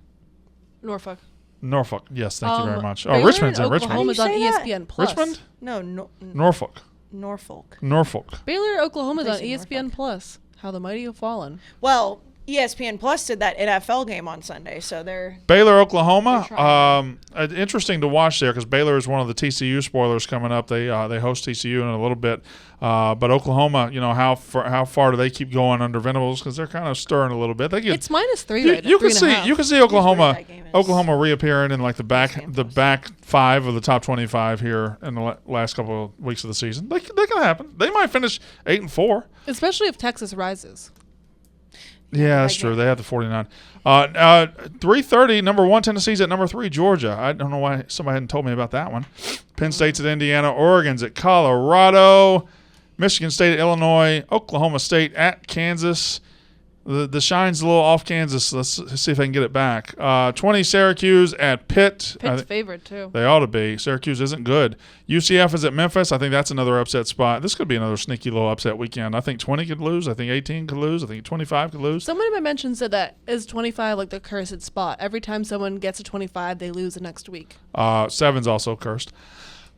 Norfolk. Norfolk. Yes, thank you very much. Oh, Baylor Richmond's and in Richmond. Oklahoma's on How do you say that? ESPN Plus. Richmond? No, Norfolk. Norfolk. Norfolk. Baylor, Oklahoma's on Placing ESPN Norfolk. Plus. How the mighty have fallen. Well, ESPN Plus did that NFL game on Sunday, so they're Baylor, Oklahoma. They're trying. Interesting to watch there because Baylor is one of the TCU spoilers coming up. They host TCU in a little bit, but Oklahoma, how far do they keep going under Venables? Because they're kind of stirring a little bit. They get It's -3 you, right now. you can see Oklahoma that game is. Oklahoma reappearing in like the back ESPN+. back 5 of the top 25 here in the last couple of weeks of the season. They can happen. They might finish 8-4. Especially if Texas rises. Yeah, that's true. They have the 49. 3:30, number 1 Tennessee's at number 3 Georgia. I don't know why somebody hadn't told me about that one. Penn State's at Indiana. Oregon's at Colorado. Michigan State at Illinois. Oklahoma State at Kansas. The shine's a little off Kansas. Let's see if I can get it back. 20 Syracuse at Pitt. Pitt's favored, too. They ought to be. Syracuse isn't good. UCF is at Memphis. I think that's another upset spot. This could be another sneaky little upset weekend. I think 20 could lose. I think 18 could lose. I think 25 could lose. Someone in my mention said that is 25 like the cursed spot. Every time someone gets a 25, they lose the next week. 7's also cursed.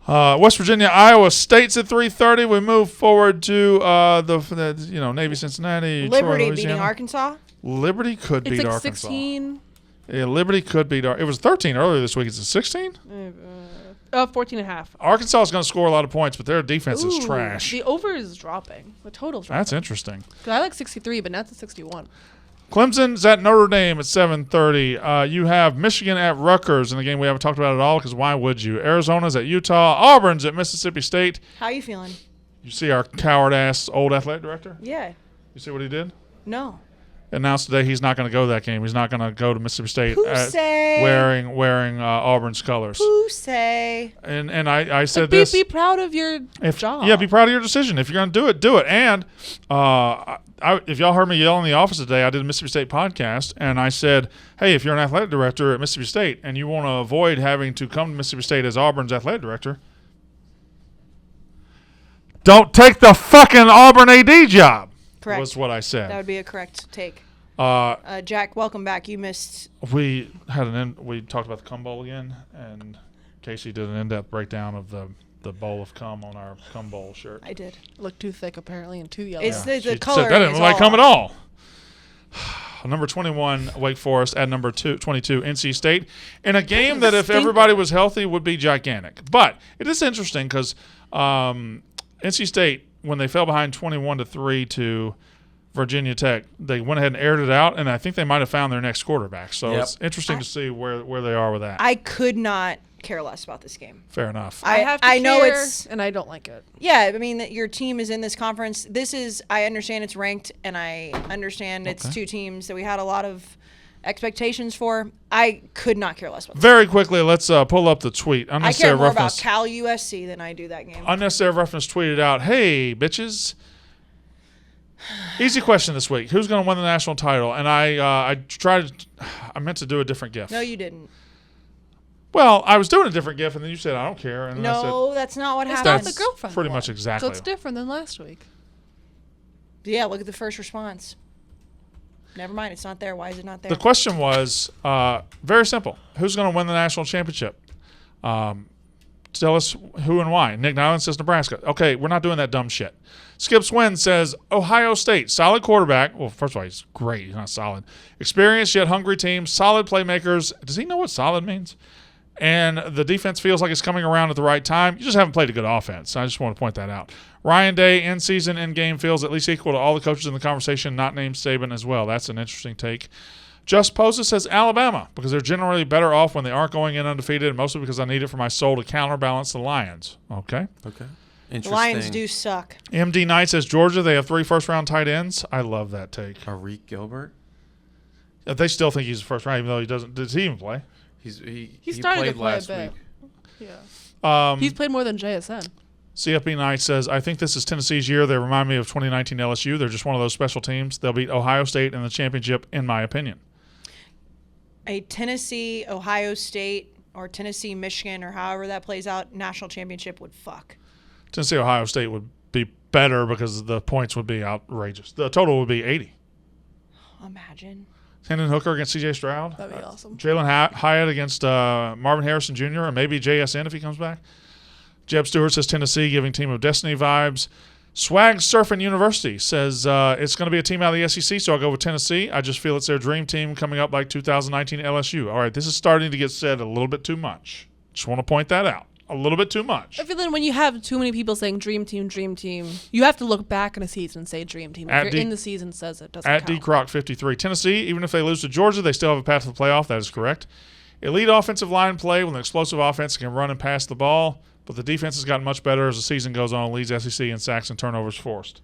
West Virginia, Iowa State's at 3:30. We move forward to the Navy, Cincinnati, Liberty Troy, beating Louisiana. Arkansas. Liberty could It's beat like Arkansas. 16. Yeah, Liberty could beat. It was 13 earlier this week. Is it 16? 14.5. Arkansas is going to score a lot of points, but their defense is trash. The over is dropping. The total's dropping. That's interesting. 'Cause I like 63, but not the 61. Clemson's at Notre Dame at 7:30. You have Michigan at Rutgers in a game we haven't talked about at all because why would you? Arizona's at Utah. Auburn's at Mississippi State. How you feeling? You see our coward-ass old athletic director? Yeah. You see what he did? No. Announced today he's not going to go to that game. He's not going to go to Mississippi State Who say? wearing Auburn's colors. Who say? And I said Be this. be proud of your job. Yeah, be proud of your decision. If you're going to do it, do it. And if y'all heard me yell in the office today, I did a Mississippi State podcast, and I said, hey, if you're an athletic director at Mississippi State and you want to avoid having to come to Mississippi State as Auburn's athletic director, don't take the fucking Auburn AD job. Correct. Was what I said. That would be a correct take. Uh, Jack, welcome back. You missed. we talked about the cum bowl again, and Casey did an in-depth breakdown of the bowl of cum on our cum bowl shirt. I did. Look too thick, apparently, and too yellow. It's the She color. said that didn't look like cum at all. Number 21, Wake Forest, at number 22, NC State, in a game that if everybody was healthy would be gigantic. But it is interesting because NC State, when they fell behind 21-3 to Virginia Tech, they went ahead and aired it out, and I think they might have found their next quarterback. So It's interesting to see where they are with that. I could not care less about this game. Fair enough. I have to I know care, it's- and I don't like it. Yeah, I mean that your team is in this conference. I understand it's ranked, and I understand it's two teams that we had a lot of expectations for. I could not care less about this. Very quickly, let's pull up the tweet. I Unnecessary care more about roughness. Cal USC than I do that game. Unnecessary roughness tweeted out, "Hey bitches, easy question this week: who's going to win the national title?" And I meant to do a different GIF. No, you didn't. Well, I was doing a different GIF, and then you said I don't care, and then I No, that's not what It's happened. not the girlfriend. pretty one. much exactly. So it's different than last week. Yeah, look at the first response. Never mind, it's not there. Why is it not there? The question was very simple: who's going to win the national championship? Tell us who and why. Nick Nyland says Nebraska. Okay, we're not doing that dumb shit. Skip Swin says Ohio State. Solid quarterback. Well, first of all, he's great. He's not solid. Experienced yet hungry team. Solid playmakers. Does he know what solid means? And the defense feels like it's coming around at the right time. You just haven't played a good offense. I just want to point that out. Ryan Day, in-season, in-game, feels at least equal to all the coaches in the conversation, not named Saban as well. That's an interesting take. Just Posa says Alabama, because they're generally better off when they aren't going in undefeated, mostly because I need it for my soul to counterbalance the Lions. Okay. Okay. The Interesting. Lions do suck. MD Knight says Georgia, they have 3 first-round tight ends. I love that take. Arik Gilbert. They still think he's the first round, even though he doesn't. Does he even play? He started to played play a last bit. week. Yeah. He's played more than JSN. CFP Knight says, I think this is Tennessee's year. They remind me of 2019 LSU. They're just one of those special teams. They'll beat Ohio State in the championship, in my opinion. A Tennessee, Ohio State, or Tennessee, Michigan, or however that plays out, national championship would fuck. Tennessee, Ohio State would be better because the points would be outrageous. The total would be 80. Imagine. Hendon Hooker against C.J. Stroud. That'd be awesome. Jalen Hyatt against Marvin Harrison Jr. and maybe JSN if he comes back. Jeb Stewart says Tennessee, giving Team of Destiny vibes. Swag Surfing University says it's going to be a team out of the SEC, so I'll go with Tennessee. I just feel it's their dream team coming up like 2019 LSU. All right, this is starting to get said a little bit too much. Just want to point that out. A little bit too much. I feel like when you have too many people saying dream team, you have to look back in a season and say dream team. If you're in the season, says it doesn't count. At DCroc53. Tennessee, even if they lose to Georgia, they still have a path to the playoff. That is correct. Elite offensive line play with an explosive offense that can run and pass the ball, but the defense has gotten much better as the season goes on, leads SEC in sacks and turnovers forced.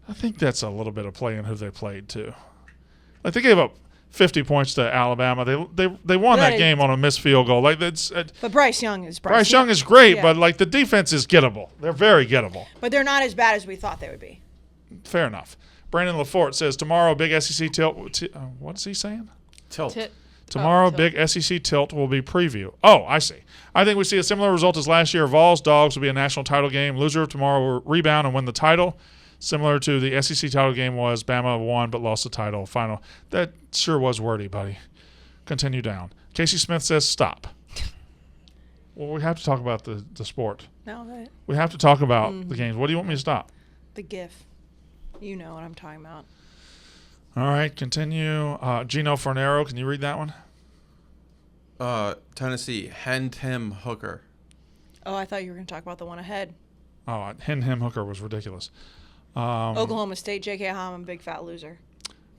I think that's a little bit of play in who they played, too. Like, they gave up 50 points to Alabama. They won that game on a missed field goal. Like that's. But Bryce Young is Bryce Young is great, but like the defense is gettable. They're very gettable. But they're not as bad as we thought they would be. Fair enough. Brandon LaForte says tomorrow big SEC tilt. What's he saying? Tilt. Tomorrow big SEC tilt will be preview. Oh, I see. I think we see a similar result as last year. Vols Dogs will be a national title game. Loser of tomorrow will rebound and win the title. Similar to the SEC title game was Bama won but lost the title final. That sure was wordy, buddy. Continue down. Casey Smith says stop. Well, we have to talk about the sport. No, we have to talk about the games. What do you want me to stop? The GIF. You know what I'm talking about. All right, continue. Gino Fornero, can you read that one? Tennessee, Hendon Hooker. Oh, I thought you were going to talk about the one ahead. Oh, Hendon Hooker was ridiculous. Oklahoma State, J.K. Hammond, big fat loser.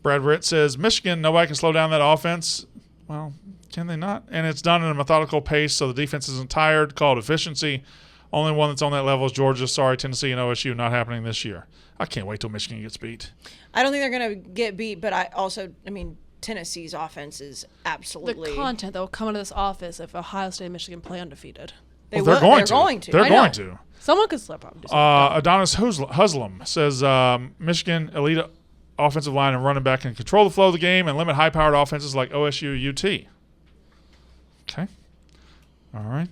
Brad Ritt says, Michigan, nobody can slow down that offense. Well, can they not? And it's done at a methodical pace, so the defense isn't tired. Called efficiency. Only one that's on that level is Georgia. Sorry, Tennessee and OSU, not happening this year. I can't wait till Michigan gets beat. I don't think they're going to get beat, but I mean, Tennessee's offense is absolutely. The content that will come out of this office if Ohio State and Michigan play undefeated. They're going to. They're going to. Someone could slip up. Adonis Huslam says Michigan elite offensive line and running back can control the flow of the game and limit high-powered offenses like OSU UT. Okay. All right.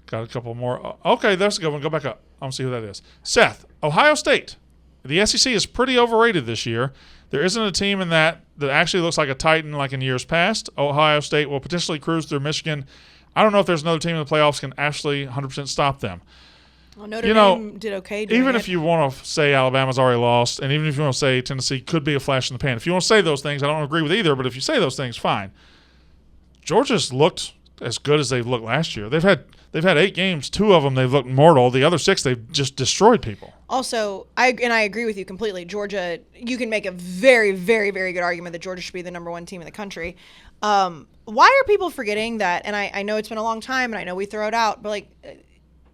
Got a couple more. Okay, that's a good one. Go back up. I want to see who that is. Seth, Ohio State. The SEC is pretty overrated this year. There isn't a team in that actually looks like a Titan like in years past. Ohio State will potentially cruise through Michigan. I don't know if there's another team in the playoffs can actually 100% stop them. Well, Notre Dame did okay. Even if you want to say Alabama's already lost, and even if you want to say Tennessee could be a flash in the pan, if you want to say those things, I don't agree with either, but if you say those things, fine. Georgia's looked as good as they've looked last year. They've had 8 games. 2 of them they've looked mortal. The other 6 they've just destroyed people. Also, I agree with you completely. Georgia, you can make a very, very, very good argument that Georgia should be the number 1 team in the country. Why are people forgetting that? And I know it's been a long time, and I know we throw it out, but like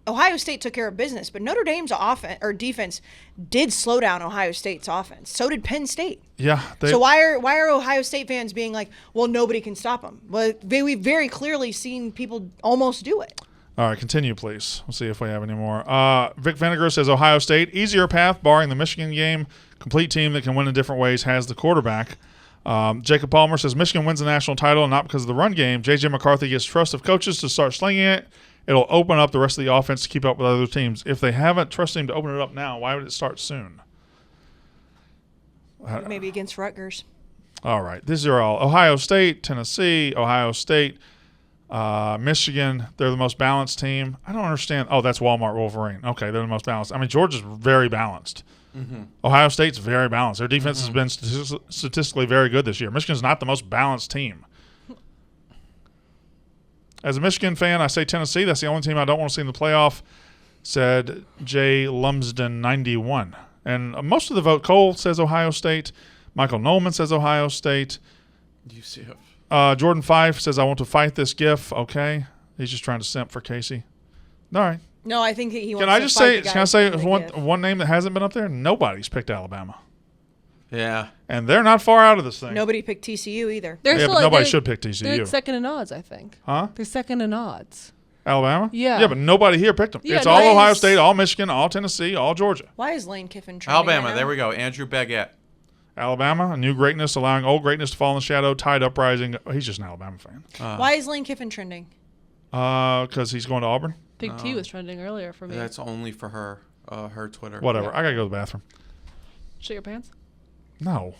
Ohio State took care of business. But Notre Dame's defense did slow down Ohio State's offense. So did Penn State. Yeah. So why are Ohio State fans being like, well, nobody can stop them? Well, we've very clearly seen people almost do it. All right, continue, please. We'll see if we have any more. Vic Vinegar says Ohio State, easier path, barring the Michigan game. Complete team that can win in different ways, has the quarterback. Jacob Palmer says Michigan wins the national title, and not because of the run game. J.J. McCarthy gets trust of coaches to start slinging it. It'll open up the rest of the offense to keep up with other teams. If they haven't trusted him to open it up now, why would it start soon? Maybe against Rutgers. All right. These are all Ohio State, Tennessee, Ohio State, Michigan. They're the most balanced team. I don't understand. Oh, that's Walmart Wolverine. Okay, they're the most balanced. I mean, Georgia's very balanced. Mm-hmm. Ohio State's very balanced. Their defense has been statistically very good this year. Michigan's not the most balanced team. As a Michigan fan, I say Tennessee. That's the only team I don't want to see in the playoff, said Jay Lumsden 91. And most of the vote, Cole says Ohio State. Michael Nolan says Ohio State. UCF. Jordan Fife says, I want to fight this GIF. Okay. He's just trying to simp for Casey. All right. No, I think he wants to fight the guy. Can I say one name that hasn't been up there? Nobody's picked Alabama. Yeah. And they're not far out of this thing. Nobody picked TCU either. They're Yeah, still but nobody they're- should pick They're TCU. like second in odds, I think. Huh? They're second in odds. Alabama? Yeah. Yeah, but nobody here picked them. Yeah, It's all no, Ohio it's- State, all Michigan, all Tennessee, all Georgia. Why is Lane Kiffin trending Alabama. right now? There we go. Andrew Baguette. Alabama, a new greatness, allowing old greatness to fall in the shadow, tide uprising. He's just an Alabama fan. Why is Lane Kiffin trending? Because he's going to Auburn? Big T was trending earlier for me. That's only for her. Her Twitter. Whatever. I got to go to the bathroom. Shit your pants? No.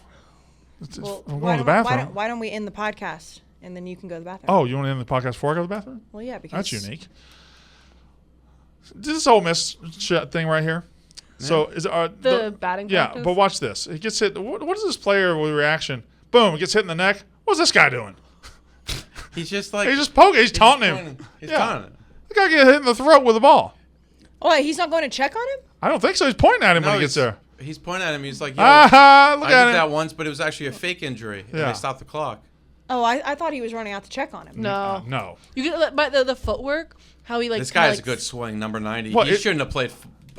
Well, I'm why going to the don't- bathroom. Why don't we end the podcast and then you can go to the bathroom? Oh, you want to end the podcast before I go to the bathroom? Well, yeah, because That's unique. This Ole Miss thing right here. So is The batting Yeah, practice? but watch this. He gets hit. What is this player with reaction? Boom! He gets hit in the neck. What's this guy doing? He's just like. He's just poking. He's taunting him. He's Yeah. taunting him. The guy get hit in the throat with a ball. Oh, wait, he's not going to check on him? I don't think so. He's pointing at him when he gets there. He's pointing at him. He's like, yo, Ah, look I at did him. that once, but it was actually a fake injury. And Yeah. they stopped the clock. Oh, I thought he was running out to check on him. No. No. You get but the footwork, how he like. This guy has like, a good swing, number 90. What, he it- shouldn't have played.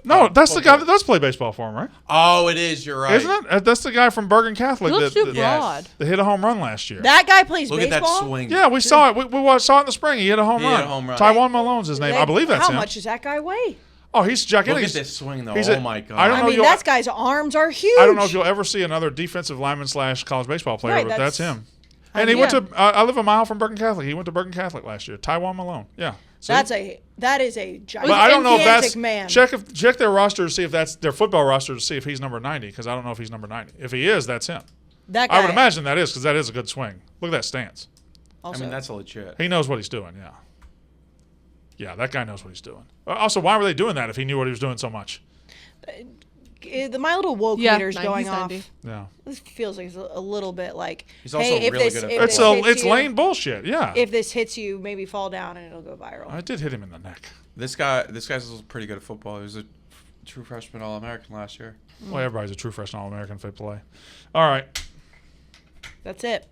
No, that's the guy football. that does play baseball for him, right? Oh, it is. You're right. Isn't it? That's the guy from Bergen Catholic He looks that, too that, broad. that hit a home run last year. That guy plays Look baseball? at that swing. Yeah, we saw it. We saw it in the spring. He hit a home He run. hit a home run. Taiwan Malone's his name. I believe that's How him. much does that guy weigh? Oh, he's gigantic. Look at He's- this swing, though. he's Oh, a- my God. I don't know I mean, you'll- that guy's arms are huge. I don't know if you'll ever see another defensive lineman / college baseball player, Right, but that's that's- him. And he yeah. went to. I live a mile from Bergen Catholic. He went to Bergen Catholic last year. Taiwan Malone. Yeah. See? That is a gigantic But I don't know if that's man. check their roster to see if that's their football roster to see if he's number 90 because I don't know if he's number 90. If he is, that's him. That guy. I would imagine that is because that is a good swing. Look at that stance. I Also, mean, that's legit. He knows what he's doing. Yeah. Yeah, that guy knows what he's doing. Also, why were they doing that if he knew what he was doing so much? my little woke Yeah, meter's 90s, going 90. off. Yeah. This feels like it's a little bit like. He's also hey, if really this, good at if football. this hits It's you- lame bullshit. Yeah. If this hits you, maybe fall down and it'll go viral. I did hit him in the neck. This guy's pretty good at football. He was a true freshman All-American last year. Well, everybody's a true freshman All-American if they play. All right. That's it.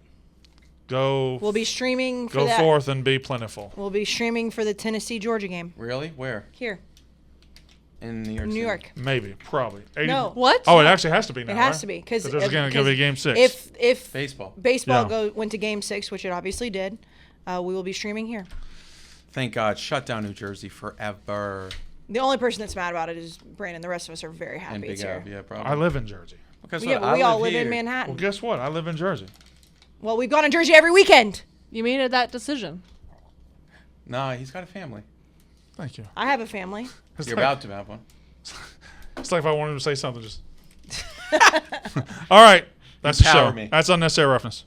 Go. We'll be streaming for Go that. forth and be plentiful. We'll be streaming for the Tennessee Georgia game Really? Where? here In New York in New City? York. Maybe. Probably. 80 No. What? Oh, it actually has to be now. It has right? to be because there's going to be game 6. If Baseball. Yeah. went to game 6, which it obviously did, we will be streaming here. Thank God. Shut down New Jersey forever. The only person that's mad about it is Brandon. The rest of us are very happy And it's Big here. Ab, yeah, probably. I live in Jersey. Okay, so Yeah, but I we all live here. in Well, Manhattan. guess what? I live in Jersey. Well, we've gone to Jersey every weekend. You made that decision. Nah, he's got a family. Thank you. I have a family. It's You're like, about to have one. it's like if I wanted to say something, just. All right. That's the Empower show. me. That's unnecessary roughness.